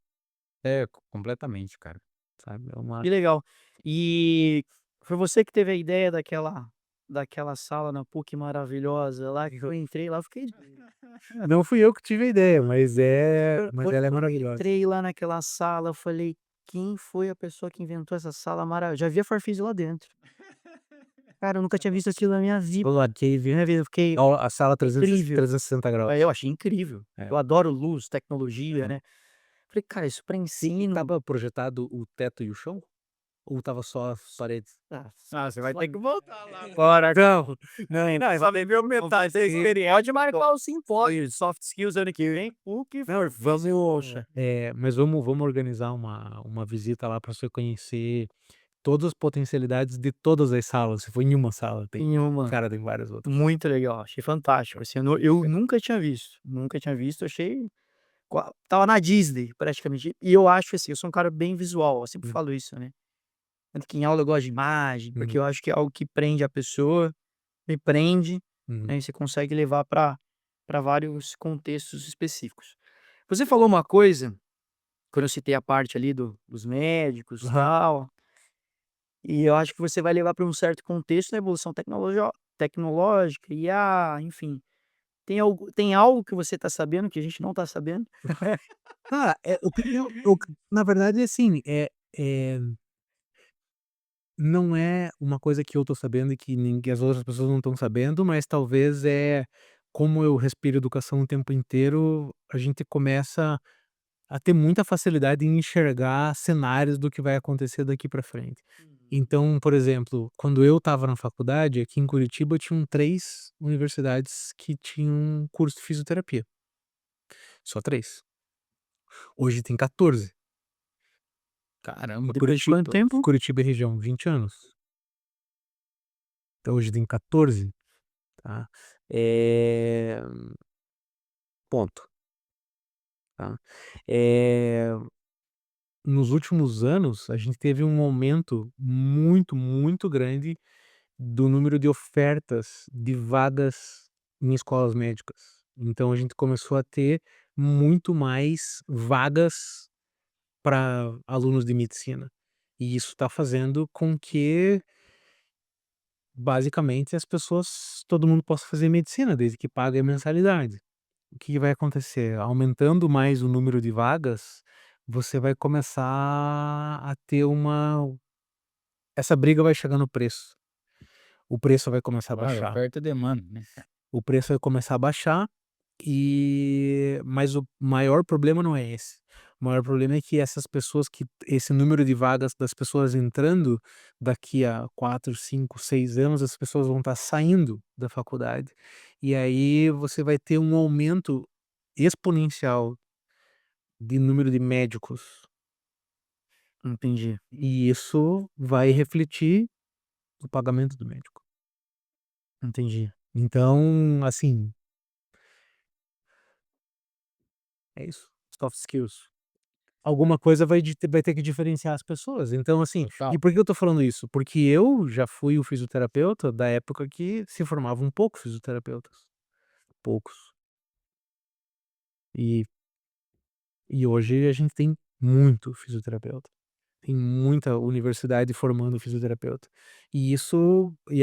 completamente, cara. sabe, é uma Que legal. E foi você que teve a ideia daquela sala na PUC maravilhosa lá, que eu entrei lá, eu fiquei não fui eu que tive a ideia, mas quando ela é eu maravilhosa. entrei lá naquela sala, eu falei: "Quem foi a pessoa que inventou essa sala mara", já vi a Farfisa lá dentro. Cara, eu nunca tinha visto aquilo na minha vida, eu fiquei A sala 300 incrível. 360 graus. Eu achei incrível. É. Eu adoro luz, tecnologia, né. Falei: "Cara, isso pra E ensino". estava projetado o teto e o chão? Ou estava só as paredes? Você vai ter que voltar lá. Bora. Não, Não, Só viveu metade da experiência. pode marcar o simpósio de soft skills ano que vem, PUC, não, vamos. mas vamos organizar uma visita lá para você conhecer todas as potencialidades de todas as salas, se for em uma sala, Em uma. cara, tem várias outras. Muito legal, achei fantástico, assim, eu nunca tinha visto, achei estava na Disney praticamente, e eu acho assim, eu sou um cara bem visual, eu sempre Hum, falo isso, né, tanto que em aula eu gosto de imagem, porque uhum, eu acho que é algo que prende a pessoa, me prende, uhum. né, e você consegue levar para vários contextos específicos. Você falou uma coisa, quando eu citei a parte ali dos médicos, Aham. tal, e eu acho que você vai levar para um certo contexto da evolução tecnológica, IA, enfim. Tem algo que você está sabendo que a gente não está sabendo? Ah, o que na verdade, assim, não é uma coisa que eu tô sabendo e que ninguém as outras pessoas não estão sabendo, mas talvez, como eu respiro educação o tempo inteiro, a gente começa a ter muita facilidade em enxergar cenários do que vai acontecer daqui para frente. Uhum. Então, por exemplo, quando eu estava na faculdade, aqui em Curitiba tinham 3 universidades que tinham curso de fisioterapia, só 3. Hoje tem 14. Caramba, Depois de quanto tempo? Curitiba e região, 20 anos. Então hoje tem 14, tá. Eh, ponto, tá. Eh, nos últimos anos, a gente teve um aumento muito, muito grande do número de ofertas de vagas em escolas médicas. Então a gente começou a ter muito mais vagas para alunos de medicina. E isso está fazendo com que, basicamente, as pessoas todo mundo possa fazer medicina, desde que pague a mensalidade. O que vai acontecer? Aumentando mais o número de vagas, você vai começar a ter essa briga vai chegar no preço. O preço vai começar a claro, baixar. oferta e demanda, né. O preço vai começar a baixar, mas o maior problema não é esse. O maior problema é que esse número de vagas das pessoas entrando, daqui a 4, 5, 6 anos, as pessoas vão estar saindo da faculdade, e aí você vai ter um aumento exponencial de número de médicos, Entendi, e isso vai refletir no pagamento do médico. entendi. Então, assim, é isso. Soft skills. Alguma coisa vai ter que diferenciar as pessoas. Então, assim, Total. e por que eu tô falando isso? Porque eu já fui o fisioterapeuta da época que se formavam poucos fisioterapeutas, poucos. E hoje a gente tem muito fisioterapeuta. Tem muita universidade formando fisioterapeuta. E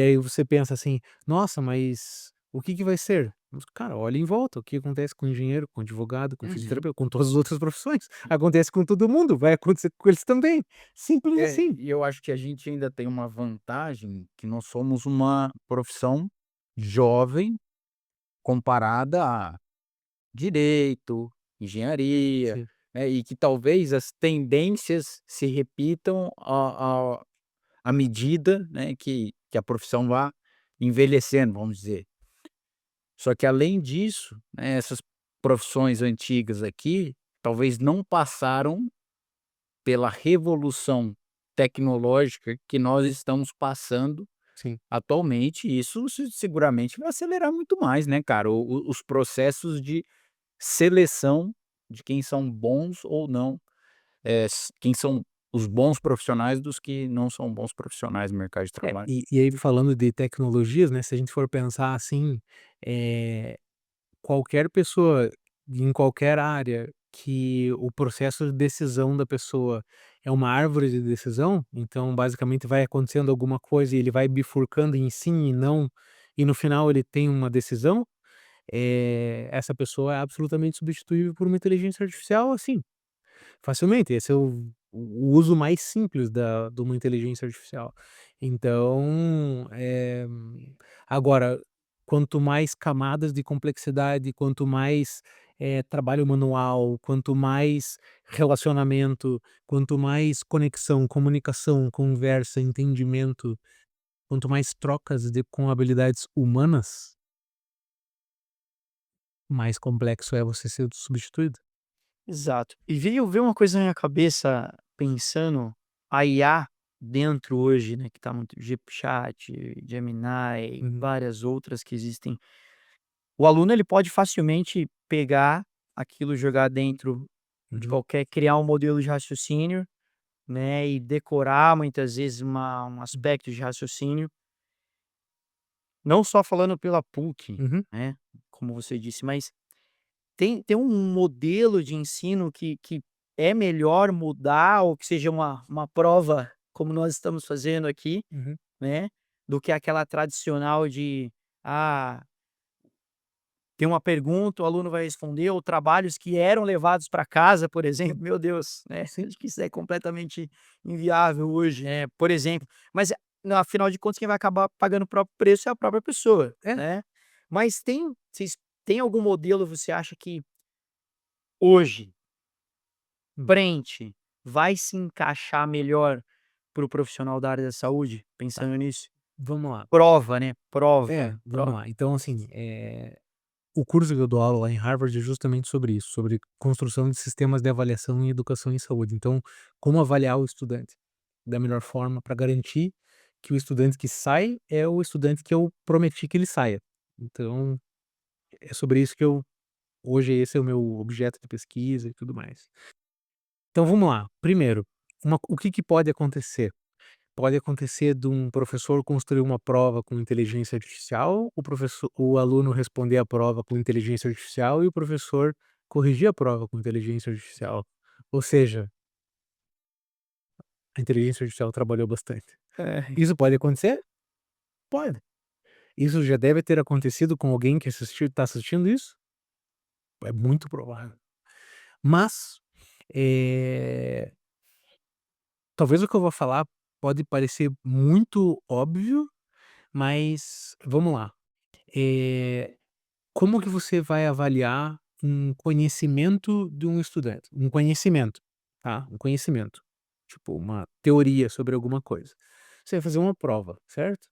aí você pensa assim: "Nossa, mas o que que vai ser?" Mas, cara, olha em volta, o que acontece com engenheiro, com advogado, com Uhum. fisioterapeuta, com todas as outras profissões. Acontece com todo mundo, vai acontecer com eles também. Simples É, assim. e eu acho que a gente ainda tem uma vantagem, que nós somos uma profissão jovem comparada a direito, engenharia, Sim. né, e que talvez as tendências se repitam à medida, né, que a profissão vá envelhecendo, vamos dizer. Só que além disso, né, essas profissões antigas aqui, talvez não passaram pela revolução tecnológica que nós estamos passando Sim. atualmente, e isso seguramente vai acelerar muito mais, né, cara, os processos de seleção de quem são bons ou não, quem são os bons profissionais dos que não são bons profissionais no mercado de trabalho. E aí falando de tecnologias, né, se a gente for pensar assim, eh, qualquer pessoa em qualquer área que o processo de decisão da pessoa é uma árvore de decisão, então basicamente vai acontecendo alguma coisa e ele vai bifurcando em sim e não, e no final ele tem uma decisão, essa pessoa é absolutamente substituível por uma inteligência artificial, assim, facilmente. Esse é o uso mais simples de uma inteligência artificial. Então, agora, quanto mais camadas de complexidade, quanto mais, trabalho manual, quanto mais relacionamento, quanto mais conexão, comunicação, conversa, entendimento, quanto mais trocas com habilidades humanas, mais complexo é você ser substituído. Exato. E veio uma coisa na minha cabeça pensando, a IA. dentro hoje, né, que tá muito GChat, Gemini, Uhum, várias outras que existem, o aluno ele pode facilmente pegar aquilo, jogar dentro de uhum, qualquer criar um modelo de raciocínio, né, e decorar muitas vezes um aspecto de raciocínio, não só falando pela PUC, uhum, né, como você disse, mas tem um modelo de ensino que é melhor mudar ou que seja uma prova, como nós estamos fazendo aqui, uhum. né, do que aquela tradicional de, ah, tem uma pergunta, o aluno vai responder, ou trabalhos que eram levados para casa, por exemplo, meu Deus, né, Sim. acho que isso é completamente inviável hoje, por exemplo. Mas, afinal de contas, quem vai acabar pagando o próprio preço é a própria pessoa, É. né. Mas vocês têm algum modelo, você acha que hoje, Hum. frente, vai se encaixar melhor para o profissional da área da saúde, Tá, pensando nisso? vamos lá. Prova, né, Vamos prova. lá. Então, assim, o curso que eu dou aula lá em Harvard é justamente sobre isso, sobre construção de sistemas de avaliação em educação em saúde. Então, como avaliar o estudante da melhor forma para garantir que o estudante que sai é o estudante que eu prometi que ele saia. Então, é sobre isso que eu hoje esse é o meu objeto de pesquisa e tudo mais. Então vamos lá. Primeiro, o que que pode acontecer? Pode acontecer de um professor construir uma prova com inteligência artificial, o aluno responder a prova com inteligência artificial e o professor corrigir a prova com inteligência artificial. Ou seja, a inteligência artificial trabalhou bastante. É. Isso pode acontecer? Pode. Isso já deve ter acontecido com alguém que está assistindo isso? É muito provável. Mas, eh, talvez o que eu vou falar pode parecer muito óbvio, mas vamos lá. Eh Como que você vai avaliar um conhecimento de um estudante? Um conhecimento, tá? Um conhecimento, tipo uma teoria sobre alguma coisa. Você vai fazer uma prova, certo?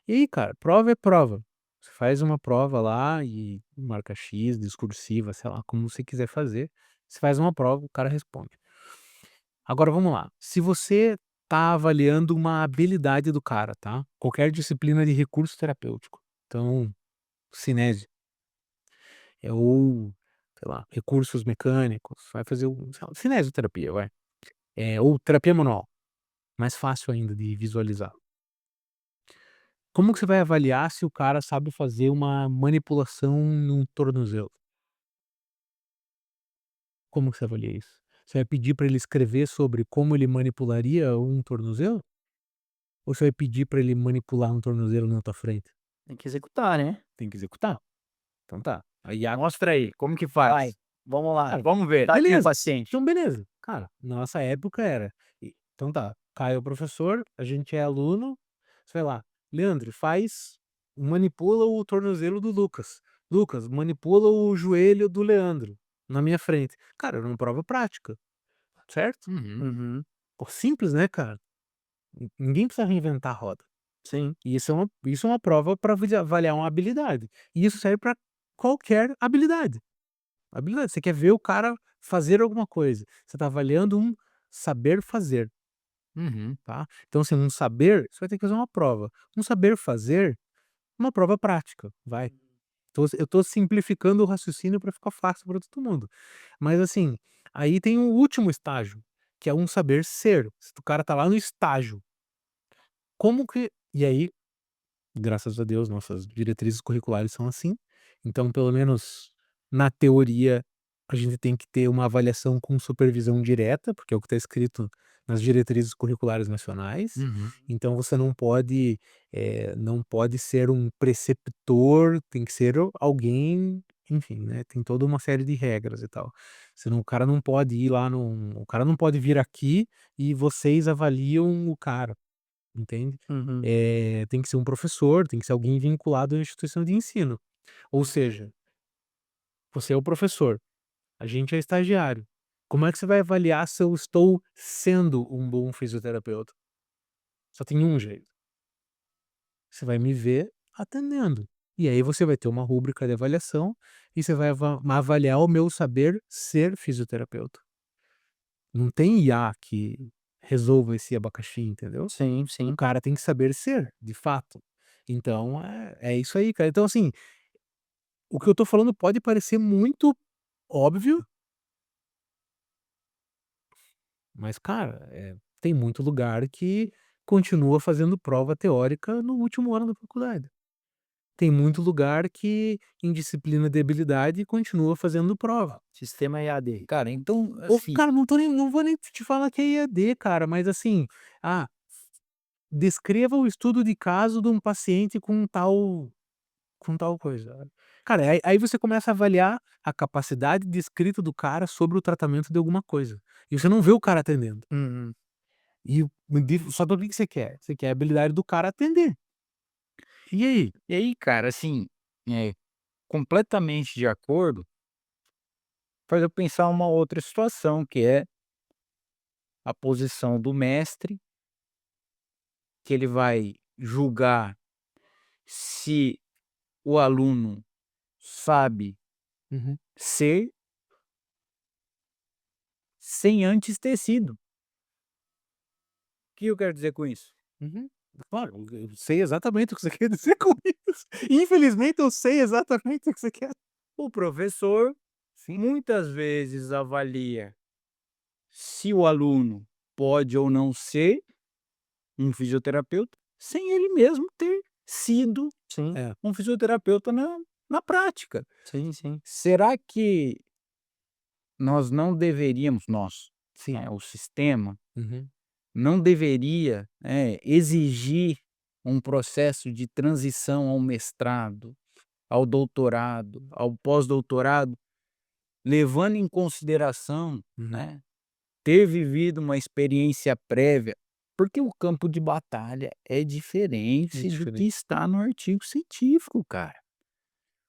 E aí, cara, prova é prova. Você faz uma prova lá e marca X, discursiva, sei lá, como você quiser fazer. Você faz uma prova, o cara responde. Agora vamos lá. Se você tá avaliando uma habilidade do cara, tá? Qualquer disciplina de recurso terapêutico. Então, cinese. Ou, sei lá, recursos mecânicos, vai fazer o sei lá, cinesioterapia, vai. Ou terapia manual, mais fácil ainda de visualizar. Como que você vai avaliar se o cara sabe fazer uma manipulação num tornozelo? Como que você avalia isso? Você vai pedir para ele escrever sobre como ele manipularia um tornozelo? Ou você vai pedir para ele manipular um tornozelo na tua frente? Tem que executar, né. Tem que executar. Então tá. Aí a Mostra aí, como que Vai, faz? vamos lá, Cara, Vamos ver. tá aqui o beleza. paciente. Então beleza. Cara, na nossa época era então tá, Caio é o professor, a gente é aluno, você vai lá: "Leandro, manipula o tornozelo do Lucas. Lucas, manipula o joelho do Leandro", na minha frente. Cara, era uma prova prática, certo? Uhum. Uhum, Pô, simples, né, cara? Ninguém precisa reinventar a roda. sim. E isso é uma prova para avaliar uma habilidade. E isso serve para qualquer habilidade. Habilidade, você quer ver o cara fazer alguma coisa, você está avaliando um saber fazer, Uhum. tá. Então assim, um saber, você vai ter que fazer uma prova. Um saber fazer, uma prova prática, vai. Eu tô simplificando o raciocínio para ficar fácil para todo mundo. Mas assim, aí tem o último estágio, que é um saber ser. Se o cara tá lá no estágio, como que e aí, graças a Deus, nossas diretrizes curriculares são assim, então pelo menos na teoria, a gente tem que ter uma avaliação com supervisão direta, porque é o que está escrito nas diretrizes curriculares nacionais, Uhum. então você não pode ser um preceptor, tem que ser alguém, enfim, né, tem toda uma série de regras e tal. Senão o cara não pode vir aqui e vocês avaliam o cara, entende? Uhum. Tem que ser um professor, tem que ser alguém vinculado à instituição de ensino. Ou seja, você é o professor, a gente é estagiário. Como é que você vai avaliar se eu estou sendo um bom fisioterapeuta? Só tem um jeito. Você vai me ver atendendo. E aí você vai ter uma rúbrica de avaliação e você vai avaliar o meu saber ser fisioterapeuta. Não tem IA que resolva esse abacaxi, entendeu? Sim, O sim. cara tem que saber ser, de fato. Então, é isso aí, cara. Então, assim, o que eu tô falando pode parecer muito óbvio, mas, cara, tem muito lugar que continua fazendo prova teórica no último ano da faculdade. Tem muito lugar que, em disciplina de habilidade, continua fazendo prova. Sistema EAD. Cara, então, Ou, assim, cara, não vou nem te falar que é IAD, cara, mas assim, ah, descreva o estudo de caso de um paciente com tal coisa. Cara, aí você começa a avaliar a capacidade de escrita do cara sobre o tratamento de alguma coisa. E você não vê o cara atendendo. Uhum. Só o que que você quer? Você quer a habilidade do cara atender. E aí? e aí, cara, assim, é, completamente de acordo, faz eu pensar uma outra situação, que é a posição do mestre, que ele vai julgar se o aluno sabe Uhum, ser sem antes ter sido. O que eu quero dizer com isso? uhum. Claro, eu sei exatamente o que você quer dizer com isso. Infelizmente, eu sei exatamente o que você quer. O professor Sim. muitas vezes avalia se o aluno pode ou não ser um fisioterapeuta, sem ele mesmo ter sido Sim, É. um fisioterapeuta na prática. sim, sim. Será que nós não deveríamos, nós, Sim. o sistema, Uhum. não deveria, exigir um processo de transição ao mestrado, ao doutorado, ao pós-doutorado, levando em consideração, Uhum. né, ter vivido uma experiência prévia, porque o campo de batalha é É diferente do que diferente. está no artigo científico, cara.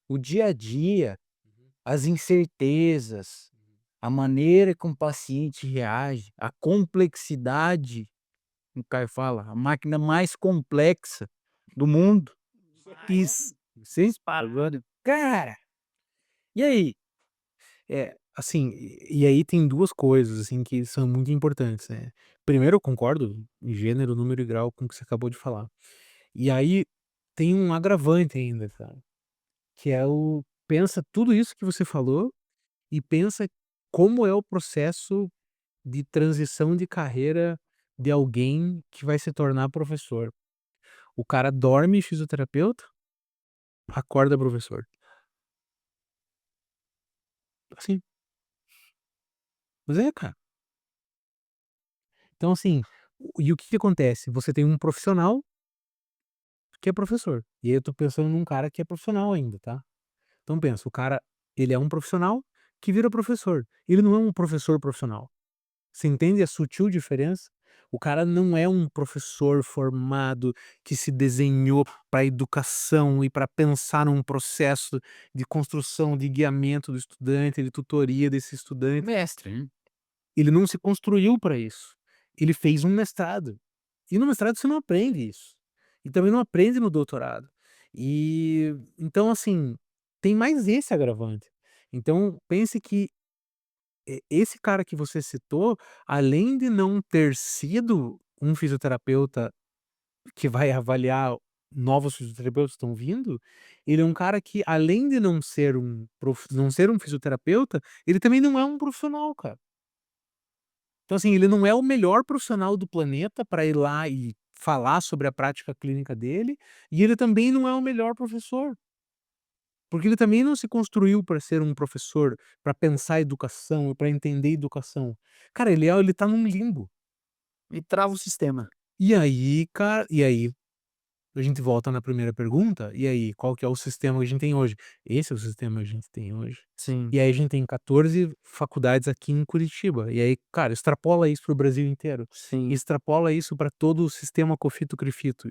O dia a dia, as incertezas, a maneira como o paciente reage, a complexidade, como o Caio fala, a máquina mais complexa do mundo. Isso. Sim, Agora. cara, e aí? Assim, e aí tem 2 coisas, assim, que são muito importantes, né. Primeiro, eu concordo em gênero, número e grau com o que você acabou de falar. E aí tem um agravante ainda, cara, que é o pensa tudo isso que você falou e pensa como é o processo de transição de carreira de alguém que vai se tornar professor. O cara dorme fisioterapeuta, acorda professor. Assim, mas cara. Então assim, e o que que acontece? Você tem um profissional que é professor, e aí eu tô pensando num cara que é profissional ainda, tá. Então pensa, o cara, ele é um profissional que vira professor, ele não é um professor profissional. Você entende a sutil diferença? O cara não é um professor formado que se desenhou para educação e para pensar num processo de construção, de guiamento do estudante, de tutoria desse estudante. Mestre, né? Ele não se construiu para isso. Ele fez um mestrado. E no mestrado você não aprende isso. E também não aprende no doutorado. E então, assim, tem mais esse agravante. Então, pense que esse cara que você citou, além de não ter sido um fisioterapeuta que vai avaliar novos fisioterapeutas que estão vindo, ele é um cara que, além de não ser um fisioterapeuta, ele também não é um profissional, cara. Então, assim, ele não é o melhor profissional do planeta para ir lá e falar sobre a prática clínica dele, e ele também não é o melhor professor, porque ele também não se construiu para ser um professor, para pensar educação, para entender educação. Cara, ele tá num limbo. E trava o sistema. E aí a gente volta na primeira pergunta, e aí, qual que é o sistema que a gente tem hoje? Esse é o sistema que a gente tem hoje. Sim, E aí a gente tem 14 faculdades aqui em Curitiba. E aí, cara, extrapola isso para o Brasil inteiro. sim, Extrapola isso para todo o sistema Cofito-Crefito.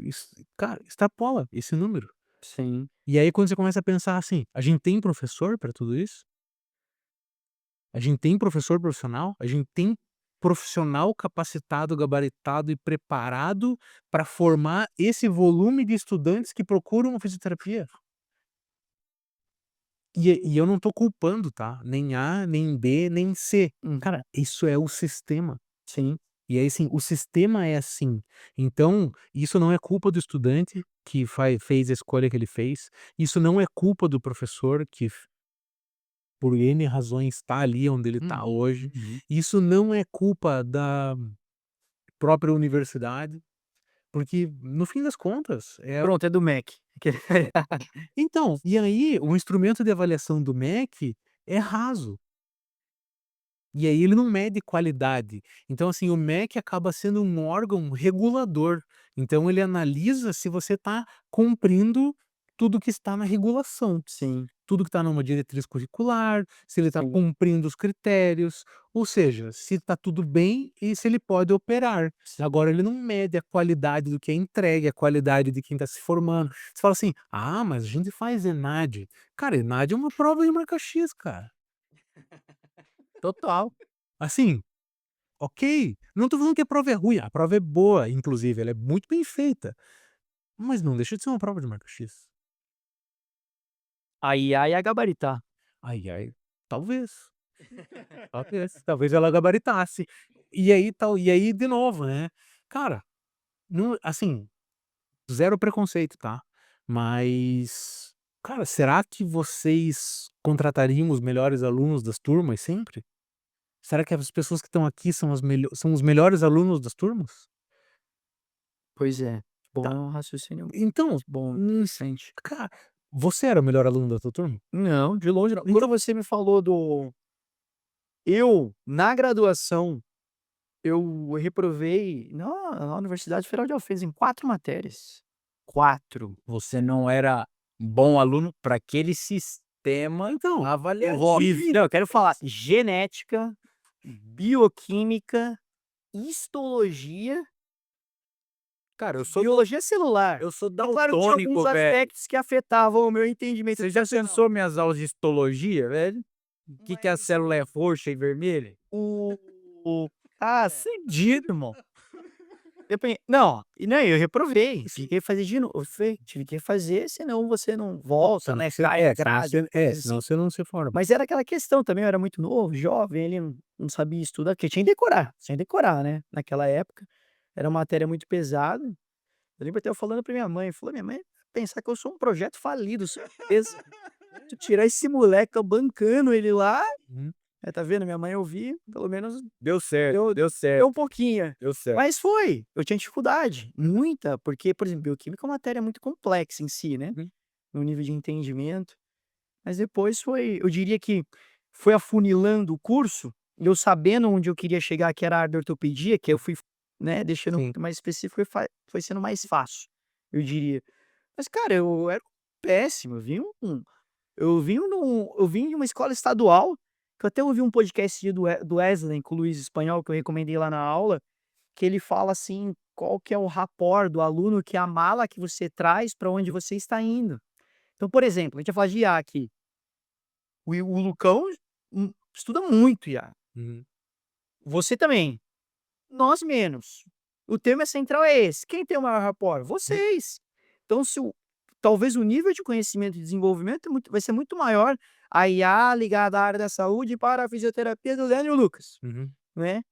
Cara, extrapola esse número. sim. E aí quando você começa a pensar assim, a gente tem professor para tudo isso? A gente tem professor profissional? A gente tem profissional capacitado, gabaritado e preparado para formar esse volume de estudantes que procuram fisioterapia? E eu não tô culpando, tá, nem A, nem B, nem C. Uhum. Cara, isso é o sistema. Sim. E aí, assim, o sistema é assim. Então, isso não é culpa do estudante que fez a escolha que ele fez, isso não é culpa do professor que por N razões está ali onde ele está Uhum, hoje, uhum. isso não é culpa da própria universidade, porque no fim das contas Pronto, é do Mac. então, e aí o instrumento de avaliação do MEC é raso. E aí ele não mede qualidade. Então, assim, o MEC acaba sendo um órgão regulador. Então ele analisa se você está cumprindo tudo que está na regulação, Sim, tudo que está numa diretriz curricular, se ele está sim. cumprindo os critérios, ou seja, se está tudo bem e se ele pode operar. Agora ele não mede a qualidade do que é entregue, a qualidade de quem está se formando. Você fala assim: "Ah, mas a gente faz ENAD". Cara, ENAD é uma prova de marca X, cara. Total. Assim, ok, não tô falando que a prova é ruim, a prova é boa, inclusive, ela é muito bem feita, mas não deixa de ser uma prova de marca X. A IA ia gabaritar. Ai, ai, talvez, talvez ela gabaritasse. E aí de novo, né, cara, não assim, zero preconceito, tá, mas, cara, será que vocês contratariam os melhores alunos das turmas sempre? Será que as pessoas que estão aqui são os melhores alunos das turmas? Pois é. Bom, Tá, é um raciocínio então, bom, hum, interessante. cara, você era o melhor aluno da tua turma? Não, de longe não. Quando Então você me falou na graduação, eu reprovei na Universidade Federal de Alfenas em 4 matérias. 4. Você não era bom aluno para aquele sistema então, avaliativo. Não, eu quero falar genética, bioquímica, histologia, Cara, biologia celular. eu sou É claro que tinha alguns daltônico, velho. aspectos que afetavam o meu entendimento Você já educacional. pensou minhas aulas de histologia, velho? O que a Mas célula é roxa e vermelha? o cedido, irmão. Não, e não, eu reprovei, tive que fazer de novo, tive que fazer, senão você não volta, né, cai a grade, coisa senão assim. você não se forma. Mas era aquela questão também, eu era muito novo, jovem, ele não sabia estudar, porque tinha que decorar, né, naquela época, era uma matéria muito pesada. Eu lembro até eu falando pra minha mãe, falou: "Minha mãe pensar que eu sou um projeto falido, certeza, se tirar esse moleque, eu bancando ele lá, Uhum, tá vendo, minha mãe ouvir, pelo menos Deu certo, deu deu deu certo, um pouquinho". deu certo. Mas foi, eu tinha dificuldade, muita, porque, por exemplo, bioquímica é uma matéria muito complexa em si, né, uhum, no nível de entendimento, mas depois foi, eu diria que foi afunilando o curso, e eu sabendo onde eu queria chegar, que era a área da ortopedia, que eu fui, né, deixando sim. mais específico, foi sendo mais fácil, eu diria. Mas, cara, eu era péssimo, eu vim de uma escola estadual, que eu até ouvi um podcast do Wesley com o Luiz Espanhol, que eu recomendei lá na aula, que ele fala assim, qual que é o rapport do aluno, que é a mala que você traz para onde você está indo. Então, por exemplo, a gente vai falar de IA aqui, o Lucão, estuda muito IA, Uhum, você também, nós menos. O tema central é esse, quem tem o maior rapport? uhum, Vocês. Então se o talvez o nível de conhecimento e desenvolvimento vai ser muito maior a IA ligada à área da saúde para a fisioterapia do Leandro e o Lucas, uhum, né.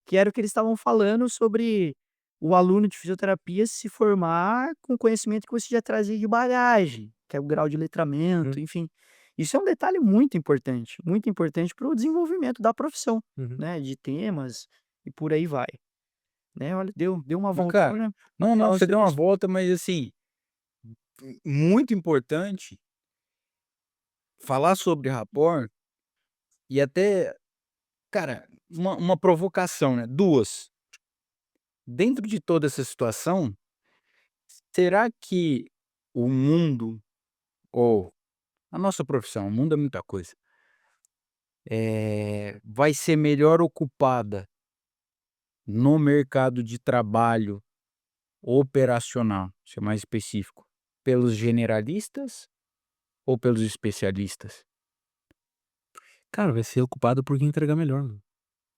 Que era o que eles estavam falando sobre o aluno de fisioterapia se formar com o conhecimento que você já trazia de bagagem, que é o grau de letramento, uhum, enfim. Isso é um detalhe muito importante para o desenvolvimento da profissão, uhum. né, de temas e por aí vai, né. Olha, deu uma Mas, cara, voltona não, não, falando você deu sobre uma isso. volta, mas assim, muito importante falar sobre rapport e até, cara, uma provocação, né? Duas. Dentro de toda essa situação, será que o mundo, ou a nossa profissão, o mundo é muita coisa, vai ser melhor ocupada no mercado de trabalho operacional, ser mais específico, pelos generalistas ou pelos especialistas? Cara, vai ser ocupado por quem entregar melhor, mano.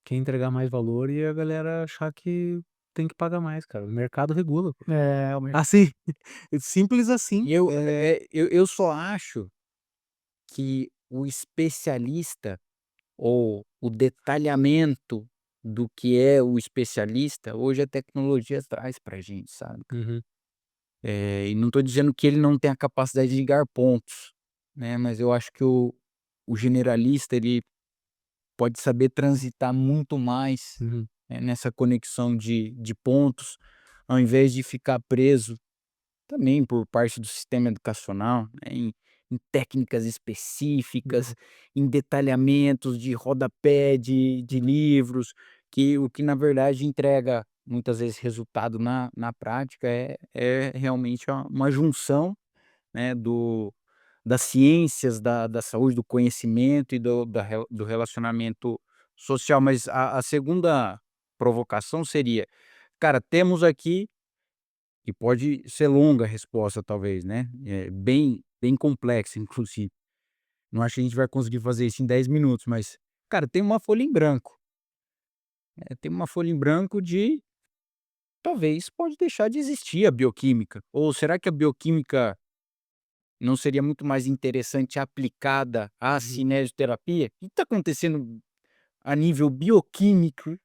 Quem entregar mais valor e a galera achar que tem que pagar mais, cara. O mercado regula, pô. É, o Assim, simples assim. E eu só acho que o especialista ou o detalhamento do que é o especialista, hoje a tecnologia traz pra gente, sabe. Uhum. E não estou dizendo que ele não tem a capacidade de ligar pontos, né, mas eu acho que o generalista ele pode saber transitar muito mais, Uhum. nessa conexão de pontos, ao invés de ficar preso também por parte do sistema educacional, né, em técnicas específicas, Uhum. em detalhamentos de rodapé de livros, que o que na verdade entrega muitas vezes resultado na prática é realmente uma junção, né, das ciências da saúde, do conhecimento e do relacionamento social. Mas a segunda provocação seria: cara, temos aqui e pode ser longa a resposta talvez, né, bem complexa inclusive. Não acho que a gente vai conseguir fazer isso em 10 minutos, mas, cara, tem uma folha em branco, tem uma folha em branco de talvez pode deixar de existir a bioquímica, ou será que a bioquímica não seria muito mais interessante aplicada à Uhum. cinesioterapia? O que está acontecendo a nível bioquímico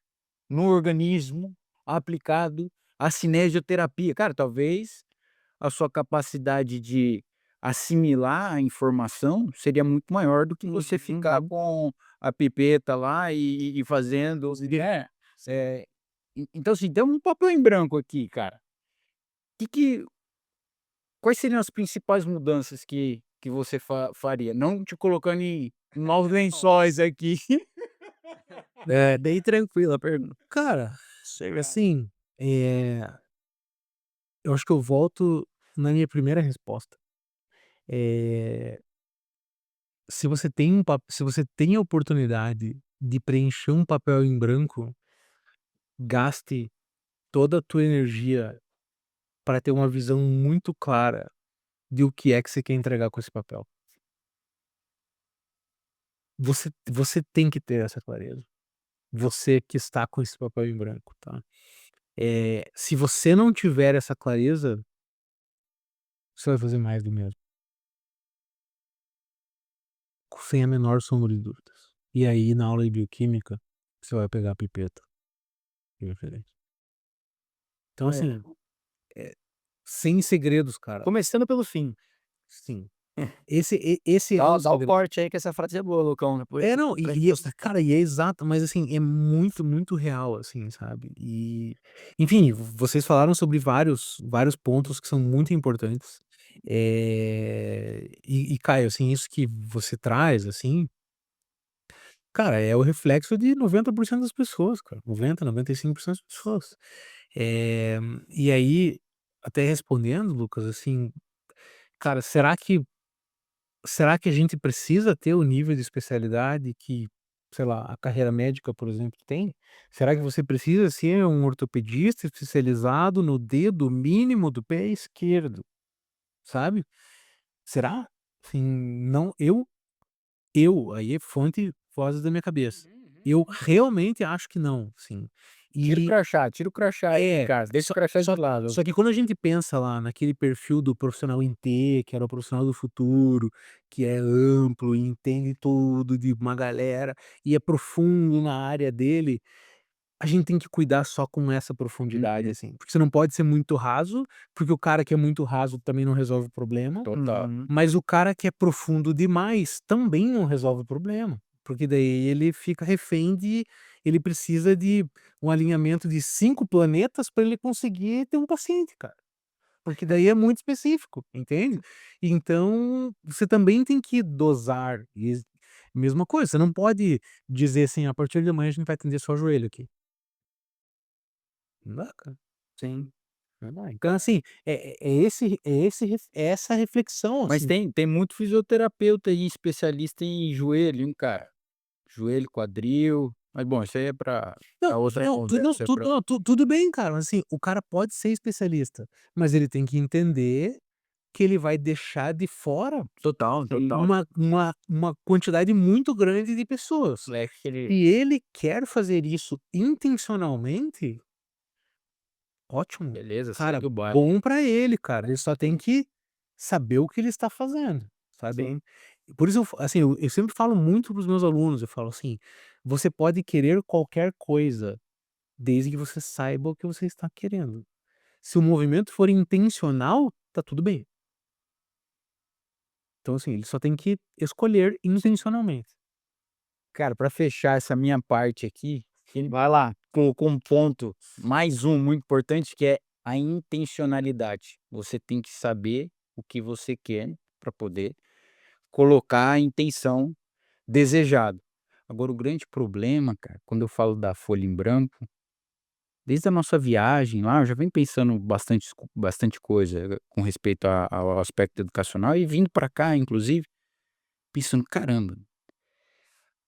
no organismo aplicado à cinesioterapia? Cara, talvez a sua capacidade de assimilar a informação seria muito maior do que você ficar Uhum. com a pipeta lá e fazendo então assim, tem um papel em branco aqui, cara. Que quais seriam as principais mudanças que você faria? Não te colocando em maus lençóis aqui. É, bem tranquila a pergunta. Cara, assim, eu acho que eu volto na minha primeira resposta. Eh, se você tem a oportunidade de preencher um papel em branco, gaste toda a tua energia para ter uma visão muito clara de o que é que você quer entregar com esse papel. Você tem que ter essa clareza. Você que está com esse papel em branco, tá. Se você não tiver essa clareza, você vai fazer mais do mesmo, sem a menor sombra de dúvidas. E aí, na aula de bioquímica, você vai pegar a pipeta de referência. Então, É, assim, sem segredos, cara. começando pelo fim. Sim. Esse é o Dá o segredo. corte aí que essa frase é boa, Lucão, depois É, não, pra e gente cara, e é exato, mas assim, é muito, muito real, assim, sabe. E, enfim, vocês falaram sobre vários pontos que são muito importantes. Caio, assim, isso que você traz, assim, cara, é o reflexo de 90% das pessoas, cara, 95% das pessoas. Eh, e aí, até respondendo, Lucas, assim, cara, será que a gente precisa ter o nível de especialidade que, sei lá, a carreira médica, por exemplo, tem? Será que você precisa ser um ortopedista especializado no dedo mínimo do pé esquerdo, sabe? Será? Assim, não, aí é fonte vozes da minha cabeça. Eu realmente acho que não, sim. E Tira o crachá aí, é, cara, deixa o crachá de lado. só que quando a gente pensa lá naquele perfil do profissional em T, que era o profissional do futuro, que é amplo e entende tudo de uma galera, e é profundo na área dele, a gente tem que cuidar só com essa profundidade, Uhum, assim, porque você não pode ser muito raso, porque o cara que é muito raso também não resolve o problema, total. Uhum. mas o cara que é profundo demais também não resolve o problema, porque daí ele fica refém de ele precisa de um alinhamento de 5 planetas para ele conseguir ter um paciente, cara. Porque daí é muito específico, entende? Então, você também tem que dosar e mesma coisa, você não pode dizer assim: "A partir de amanhã a gente vai atender só joelho aqui". Não dá, cara. Sim. Não dá. Então assim, é essa reflexão, Mas assim. tem muito fisioterapeuta aí, especialista em joelho, hein, cara. Joelho, quadril, mas bom, isso aí é Não, pra outra não, tu não, conversa, é tu pra não, tudo bem, cara, mas assim, o cara pode ser especialista, mas ele tem que entender que ele vai deixar de fora total, total. uma quantidade muito grande de pessoas. É que ele Se ele quer fazer isso intencionalmente, ótimo. beleza, Cara, segue o baile. bom pra ele, cara, ele só tem que saber o que ele está fazendo, sabe. Sim. Por isso assim, eu sempre falo muito para os meus alunos, eu falo assim: você pode querer qualquer coisa, desde que você saiba o que você está querendo. Se o movimento for intencional, tá tudo bem. Então, assim, ele só tem que escolher intencionalmente. Cara, para fechar essa minha parte aqui, ele Vai lá. colocou um ponto, mais um muito importante, que é a intencionalidade. Você tem que saber o que você quer para poder colocar a intenção desejada. Agora, o grande problema, cara, quando eu falo da folha em branco, desde a nossa viagem lá, eu já venho pensando bastante coisa com respeito ao aspecto educacional e vindo para cá, inclusive, pensando, caramba,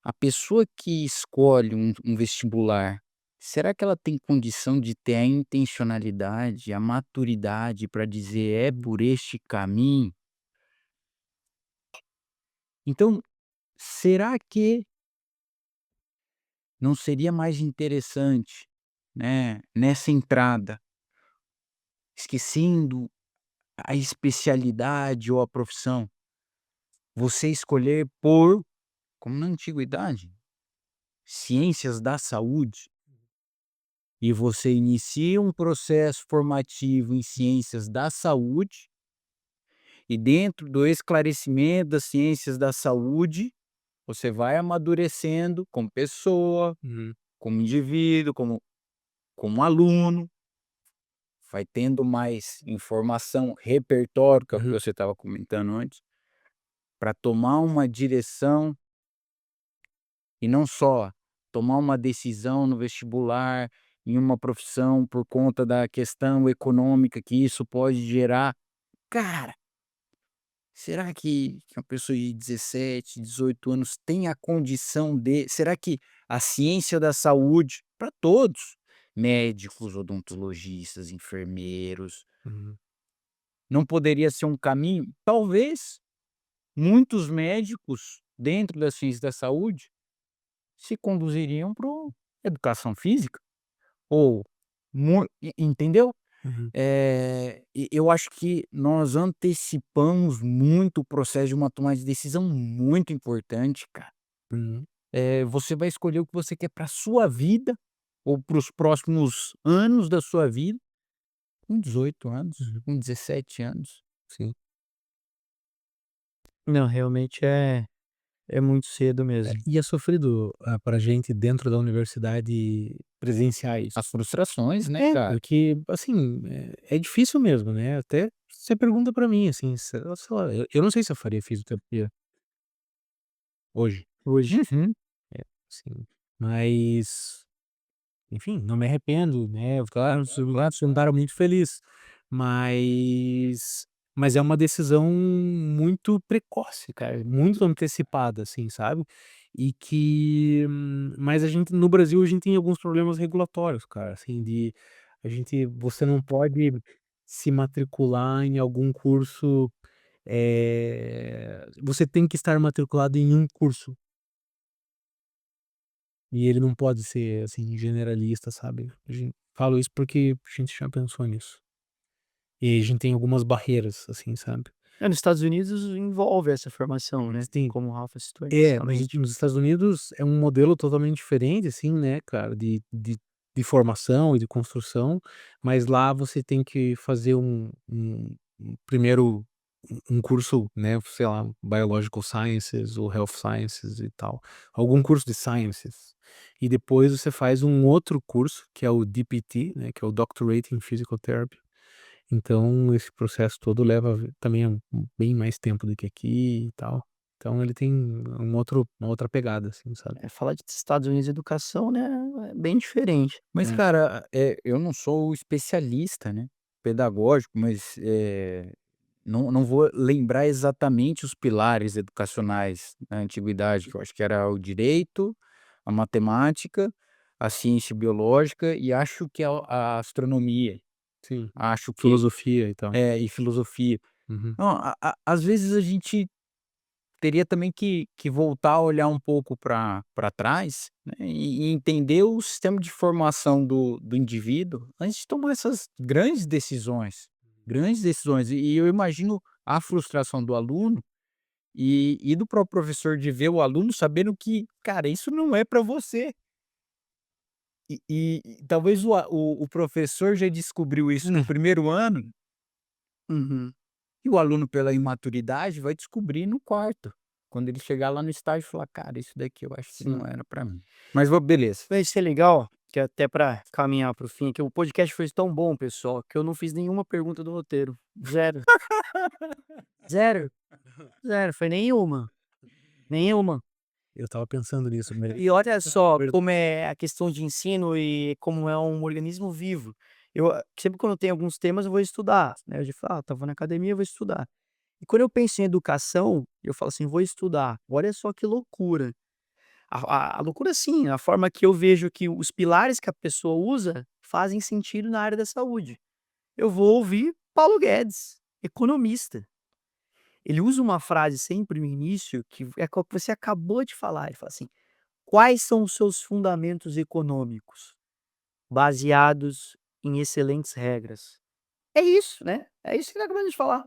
a pessoa que escolhe um vestibular, será que ela tem condição de ter a intencionalidade, a maturidade para dizer: "É por este caminho"? Então, será que não seria mais interessante, né, nessa entrada, esquecendo a especialidade ou a profissão, você escolher por, como na antiguidade, ciências da saúde? E você inicia um processo formativo em ciências da saúde, e dentro do esclarecimento das ciências da saúde, você vai amadurecendo como pessoa, Uhum, como indivíduo, como aluno, vai tendo mais informação, repertório, que é o que uhum, você estava comentando antes, para tomar uma direção e não só tomar uma decisão no vestibular, em uma profissão por conta da questão econômica que isso pode gerar. Cara, será que uma pessoa de 17, 18 anos tem a condição de será que a ciência da saúde para todos, médicos, odontologistas, enfermeiros, uhum, não poderia ser um caminho? Talvez muitos médicos dentro da ciência da saúde se conduziriam para educação física ou entendeu? uhum, E eu acho que nós antecipamos muito o processo de uma tomada de decisão muito importante, cara. uhum, Você vai escolher o que você quer para sua vida ou para os próximos anos da sua vida, com 18 anos, uhum. com 17 anos. Sim. Não, realmente é muito cedo mesmo. E é sofrido, pra gente dentro da universidade presenciar isso. As frustrações, né, É, cara? porque, assim, é difícil mesmo, né, até você pergunta pra mim, assim, se sei lá, eu não sei se eu faria fisioterapia hoje, Hoje. Uhum. assim, mas, enfim, não me arrependo, né, claro, sou um cara muito feliz, mas mas é uma decisão muito precoce, cara, muito antecipada, assim, sabe, e que mas a gente no Brasil a gente tem alguns problemas regulatórios, cara, assim, de você não pode se matricular em algum curso, você tem que estar matriculado em um curso. E ele não pode ser, assim, generalista, sabe. Falo isso porque a gente já pensou nisso. E a gente tem algumas barreiras, assim, sabe. Nos Estados Unidos envolve essa formação, né, Sim. como o Rafa citou Nos inicialmente. nos Estados Unidos é um modelo totalmente diferente, assim, né, cara, de formação e de construção, mas lá você tem que fazer primeiro um curso, né, sei lá, Biological Sciences ou Health Sciences e tal, algum curso de Sciences. E depois você faz um outro curso, que é o DPT, né, que é o Doctorate in Physical Therapy. Então esse processo todo leva também bem mais tempo do que aqui e tal. Então ele tem uma outra pegada, assim, sabe. Falar de Estados Unidos e educação, né, é bem diferente, Mas, né. cara, eu não sou especialista, né, pedagógico, mas, não vou lembrar exatamente os pilares educacionais na antiguidade, que eu acho que era o direito, a matemática, a ciência biológica e acho que a astronomia, Sim. acho que Filosofia e tal. e filosofia. Uhum. Não, às vezes a gente teria também que voltar a olhar um pouco para trás, né, e entender o sistema de formação do indivíduo antes de tomar essas grandes decisões, e eu imagino a frustração do aluno E do próprio professor de ver o aluno sabendo que, cara, isso não é para você. E talvez o professor já descobriu isso no primeiro ano, Uhum. e o aluno, pela imaturidade, vai descobrir no quarto. Quando ele chegar lá no estágio e falar: "Cara, isso daqui eu acho que não Sim. era para mim". Mas beleza. Vai ser legal, que até para caminhar para o fim, que o podcast foi tão bom, pessoal, que eu não fiz nenhuma pergunta do roteiro. Zero. Zero. Zero, foi nenhuma. Nenhuma. Eu estava pensando nisso, mas E olha só como é a questão de ensino e como é um organismo vivo. Eu, sempre quando tem alguns temas eu vou estudar, né, eu já falo: "Ah, estava na academia, eu vou estudar". E quando eu penso em educação, eu falo assim: "Vou estudar". Olha só que loucura. A loucura sim, a forma que eu vejo que os pilares que a pessoa usa fazem sentido na área da saúde. Eu vou ouvir Paulo Guedes, economista. Ele usa uma frase sempre no início que é qual que você acabou de falar, ele fala assim: "Quais são os seus fundamentos econômicos? Baseados em excelentes regras". É isso, né, é isso que ele acabou de falar.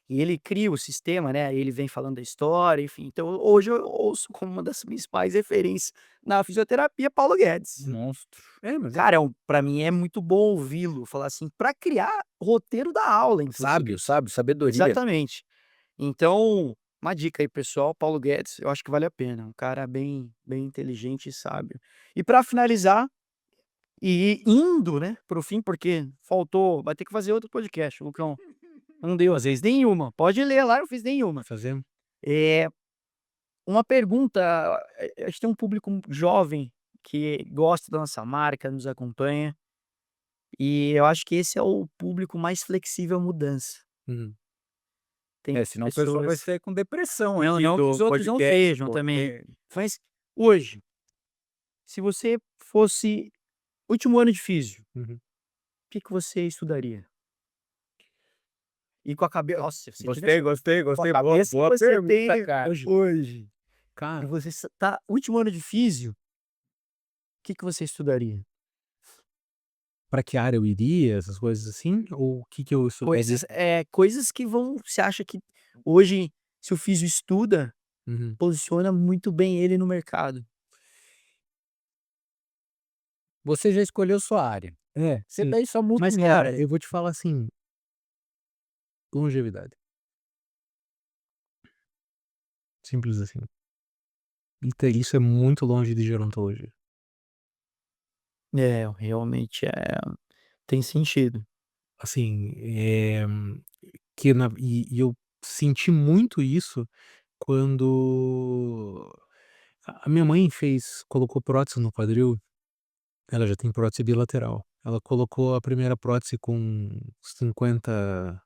E ele cria o sistema, né, ele vem falando da história, enfim. Então hoje eu ouço como uma das principais referências na fisioterapia Paulo Guedes. Monstro. mas Cara, pra mim é muito bom ouvi-lo falar assim, pra criar roteiro da aula inclusive. Sábio, sábio, sabedoria. Exatamente. Então, uma dica aí pessoal, Paulo Guedes, eu acho que vale a pena, um cara bem inteligente e sábio. E pra finalizar, e indo, né, para o fim, porque faltou vai ter que fazer outro podcast, o Lucão não deu às vezes nenhuma, pode ler lá, eu fiz nenhuma. fazemos. Eh, uma pergunta, a gente tem um público jovem que gosta da nossa marca, nos acompanha, e eu acho que esse é o público mais flexível à mudança. Uhum. Tem Senão o pessoal vai pessoas sair com depressão não, aqui não que do os outros não podcast, sejam pô. também, mas hoje, se você fosse último ano de físio, Uhum. o que que você estudaria? E com a cabeça nossa, se você Gostei, tivesse gostei, com a gostei. Boa, cabeça que boa você pergunta, tem cara. hoje, e Cara, você tá último ano de físio, o que que você estudaria? para que área eu iria, essas coisas assim? Ou o que que eu estu Coisas que vão você acha que hoje, se o físio estuda, Uhum. posiciona muito bem ele no mercado. Você já escolheu sua área. É, Você sim. daí só muda Mas o cara, nome. eu vou te falar assim, longevidade, simples assim. Isso é muito longe de gerontologia. É, realmente tem sentido. Assim, que na e eu senti muito isso quando a minha mãe colocou prótese no quadril, ela já tem prótese bilateral. Ela colocou a primeira prótese 50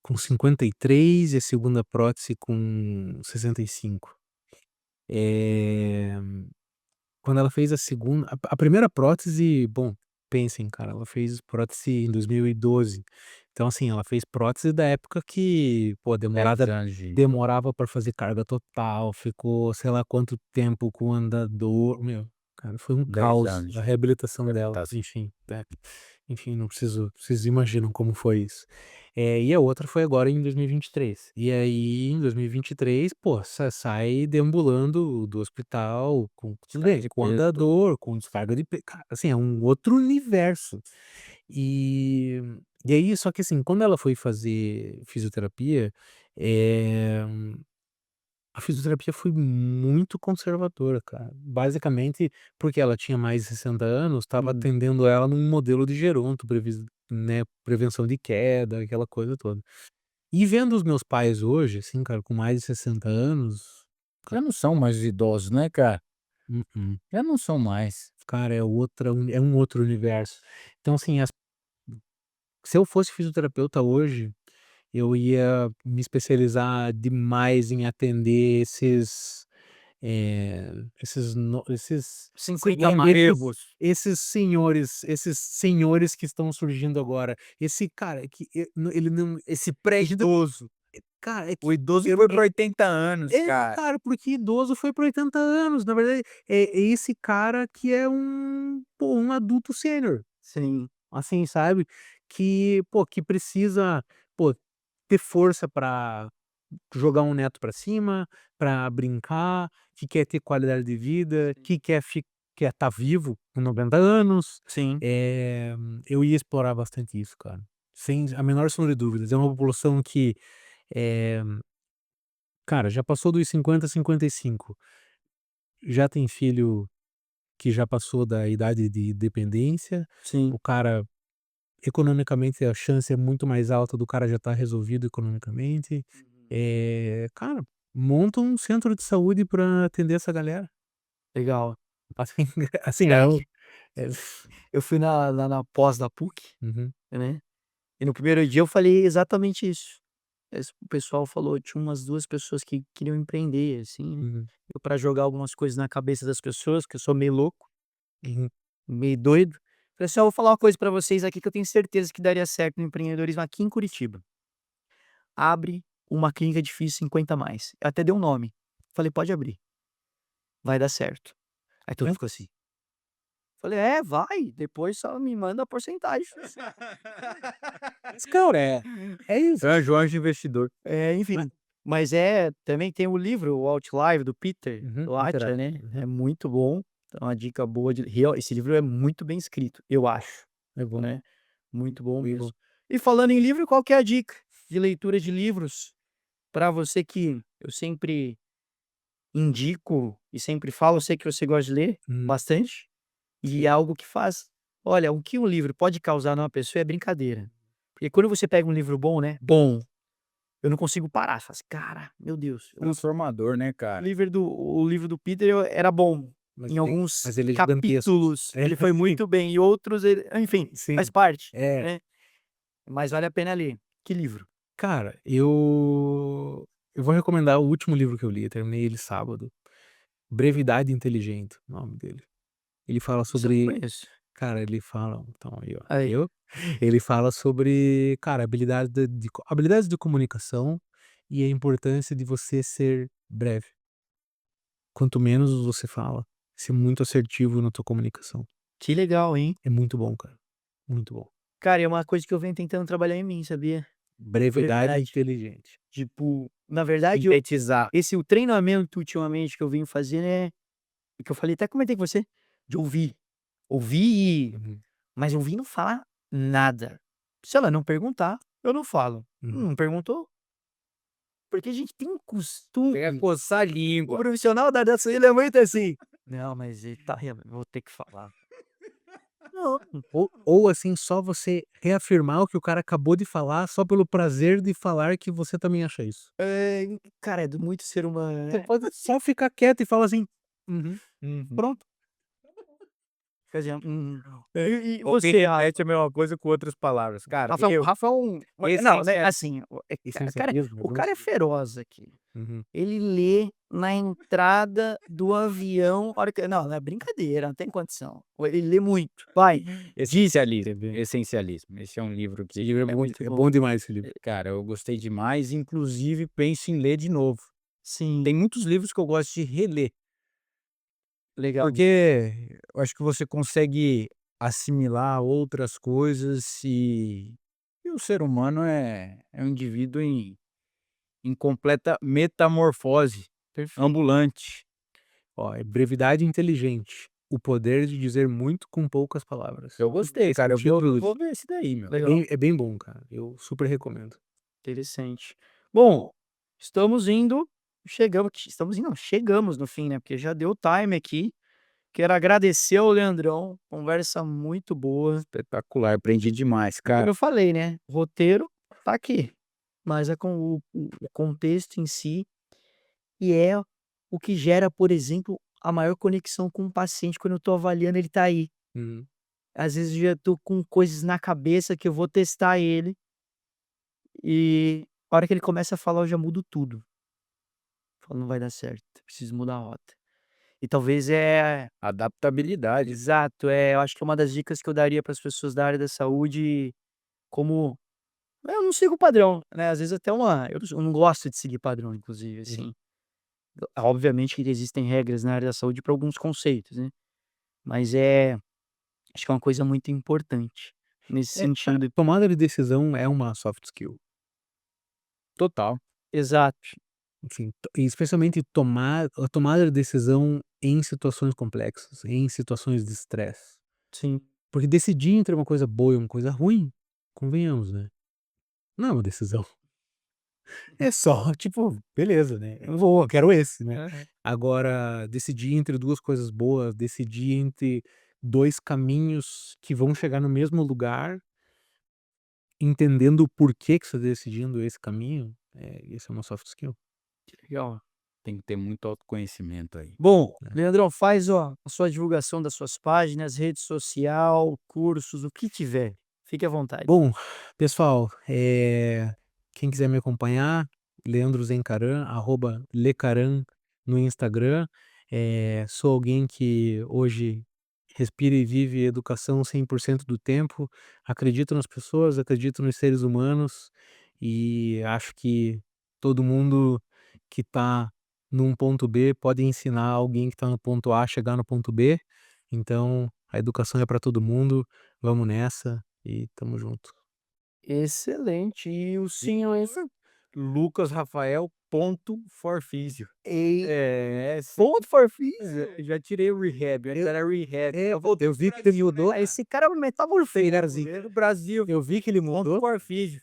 com 53 e a segunda prótese com 65. Eh, quando ela fez a segunda a primeira prótese, bom, pensem, cara, ela fez prótese em 2012. Então, assim, ela fez prótese da época que, pô, 10 anos de demorava para fazer carga total, ficou sei lá quanto tempo com andador, meu, cara, foi um 10 caos anos a de reabilitação dela, reabilitação. enfim, enfim, não preciso vocês imaginam como foi isso. E a outra foi agora em 2023. E aí, em 2023, pô, sai deambulando do hospital com tudo Descarga bem, de com peso, tudo. andador, com descarga de cara, assim, é um outro universo. E e aí só que assim, quando ela foi fazer fisioterapia, eh, a fisioterapia foi muito conservadora, cara. Basicamente, porque ela tinha mais de 60 anos, estava Hum. atendendo ela num modelo de geronto, né, prevenção de queda, aquela coisa toda. E vendo os meus pais hoje, assim, cara, com mais de 60 anos, Já não são mais idosos, né, cara? mm-mm, Já não são mais. cara, é um outro universo. Então, assim, se eu fosse fisioterapeuta hoje, eu ia me especializar demais em atender esses 50 Enfermos. esses senhores que estão surgindo agora. Esse cara que ele não Esse gente, pré-idoso. cara, é O que idoso eu foi para 80 anos, cara. cara, porque idoso foi para 80 anos, na verdade, é esse cara que é pô, um adulto sênior. Sim. Assim, sabe, que, pô, que precisa, pô, ter força para jogar um neto pra cima, pra brincar, que quer ter qualidade de vida, que quer estar vivo com 90 anos. Sim. Eu ia explorar bastante isso, cara. Sem a menor sombra de dúvidas. É uma população que, eh, cara, já passou dos 50, 55, já tem filho que já passou da idade de dependência, Sim. o cara, economicamente, a chance é muito mais alta do cara já estar resolvido economicamente. Cara, monta um centro de saúde pra atender essa galera. Legal. Assim assim, É é Eu fui na pós da PUC, uhum, né, e no primeiro dia eu falei exatamente isso. O pessoal falou, tinha umas 2 pessoas que queriam empreender, assim, né, uhum, eu pra jogar algumas coisas na cabeça das pessoas, que eu sou meio louco, uhum, meio doido, falei assim: "Ó, vou falar uma coisa pra vocês aqui que eu tenho certeza que daria certo no empreendedorismo aqui em Curitiba. Abre uma clínica de FII 50+". Eu até dei um nome, falei: "Pode abrir, vai dar certo". Aí todo hã? mundo ficou assim. Falei: "É, vai, depois só me manda a porcentagem". Mas, cara, é isso. Anjo, anjo investidor. Mas Enfim, mas também tem o livro, o Outlive do Peter uhum, Attia, interato. né, Uhum, é muito bom, então uma dica boa de real esse livro é muito bem escrito, eu acho, é bom, né, muito bom muito bom. mesmo. E falando em livro, qual que é a dica de leitura de livros para você que eu sempre indico e sempre falo, eu sei que você gosta de ler Uhum, bastante, e é algo que faz olha, o que um livro pode causar numa pessoa é brincadeira. Porque quando você pega um livro bom, né, bom, eu não consigo parar, falo assim: "Cara, meu Deus, Transformador, né, cara? o livro do Peter era bom, mas em alguns ele é gigantesco. capítulos É, ele foi sim, muito bem, e outros ele enfim, faz sim. parte, É. né, mas vale a pena ler". Que livro? Cara, eu vou recomendar o último livro que eu li, eu terminei ele sábado, Brevidade Inteligente, o nome dele. Ele fala Esse eu não sobre conheço. cara, ele fala então aí ó, Aí, viu? Ele fala sobre, cara, habilidades de comunicação e a importância de você ser breve. Quanto menos você fala, ser muito assertivo na tua comunicação. que legal, hein. É muito bom, cara, muito bom. Cara, é uma coisa que eu venho tentando trabalhar em mim, sabia? Brevidade Brevidade. inteligente. Tipo, na verdade Sintetizar. o treinamento ultimamente que eu venho fazendo é o que eu falei até comentei com você, de ouvir. Ouvir, Uhum, mas ouvir e não falar nada. Se ela não perguntar, eu não falo. uhum. Não perguntou, porque a gente tem um Chega a costume, coçar a o língua. profissional da dança ele é muito assim: "Não, mas ele tá vou ter que falar". Não, Ou assim, só você reafirmar o que o cara acabou de falar, só pelo prazer de falar que você também acha isso. cara, é do muito ser humano, Você né. pode só ficar quieto e falar assim: "Uhum", Uhum. pronto. Quer dizer, É. e Ou quem você, Rafa? repete a mesma coisa com outras palavras. Cara, O Rafa é um não, né, essencia assim, Essencialismo, o vamos cara é feroz aqui. uhum. Ele lê na entrada do avião, a hora que não, não é brincadeira, não tem condição. Ele lê muito. Vai, diz. essencialismo, essencialismo. Esse é um livro Esse que livro é muito É bom. bom demais esse livro. cara, eu gostei demais, inclusive penso em ler de novo. Sim, Tem muitos livros que eu gosto de reler, legal. porque eu acho que você consegue assimilar outras coisas e o ser humano é um indivíduo em completa metamorfose, Perfeito. ambulante. Ó, é Brevidade Inteligente, o poder de dizer muito com poucas palavras. Eu gostei, Esse é cara, o título, vou ver esse daí, meu. Legal, é bem bom, cara, eu super recomendo. interessante. Bom, estamos indo estamos indo não, chegamos no fim, né, porque já deu time aqui. Quero agradecer ao Leandrão, conversa muito boa. Espetacular, aprendi demais, E como cara. eu falei, né, o roteiro tá aqui, mas é com o contexto em si, e é o que gera, por exemplo, a maior conexão com o paciente quando eu tô avaliando, ele tá aí. Uhum. Às vezes eu já tô com coisas na cabeça que eu vou testar ele, e a hora que ele começa a falar eu já mudo tudo. Falo: "Não vai dar certo, preciso mudar a rota". E talvez Adaptabilidade. exato, eu acho que é uma das dicas que eu daria para as pessoas da área da saúde, como eu não sigo o padrão, né, às vezes até eu não gosto de seguir padrão inclusive, Uhum. assim. Obviamente que existem regras na área da saúde para alguns conceitos, né, mas acho que é uma coisa muito importante nesse Cara, sentido. tomada de decisão é uma soft skill. Total. Exato. Enfim, e especialmente a tomada de decisão em situações complexas, em situações de estresse. Sim. Porque decidir entre uma coisa boa e uma coisa ruim, convenhamos, né, não é uma decisão. É só, tipo, beleza, né, eu quero esse, né. Aham. Agora, decidir entre 2 coisas boas, decidir entre 2 caminhos que vão chegar no mesmo lugar, entendendo o porquê que você tá decidindo esse caminho, esse é uma soft skill. Que legal. Tem que ter muito autoconhecimento aí. Bom, É. Leandrão, faz, ó, a sua divulgação das suas páginas, rede social, cursos, o que tiver. Fique à vontade. Bom, pessoal, quem quiser me acompanhar, Leandro Zencaran, @lecaran no Instagram. Sou alguém que hoje respira e vive educação 100% do tempo. Acredito nas pessoas, acredito nos seres humanos e acho que todo mundo que está num ponto B pode ensinar alguém que está no ponto A a chegar no ponto B. Então, a educação é para todo mundo. Vamos nessa e tamo junto. Excelente. E o senhor lucasrafael.forfísio. e Esse ponto for fees? já tirei o rehab, antes era rehab. Eu vi que ele mudou. Esse cara é uma metamorfose. No Brasil, Eu vi que ele ponto mudou. forfísio.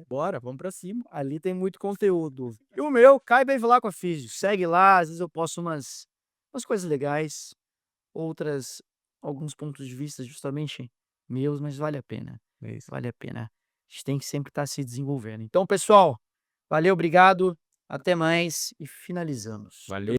Bora, vamos pra cima. Ali tem muito conteúdo. E o meu, Caio Bevilá com a Físio. Segue lá, às vezes eu posto umas coisas legais, outras, alguns pontos de vista justamente meus, mas vale a pena. É isso. Vale a pena. A gente tem que sempre estar se desenvolvendo. Então, pessoal, valeu, obrigado, até mais e finalizamos. Valeu.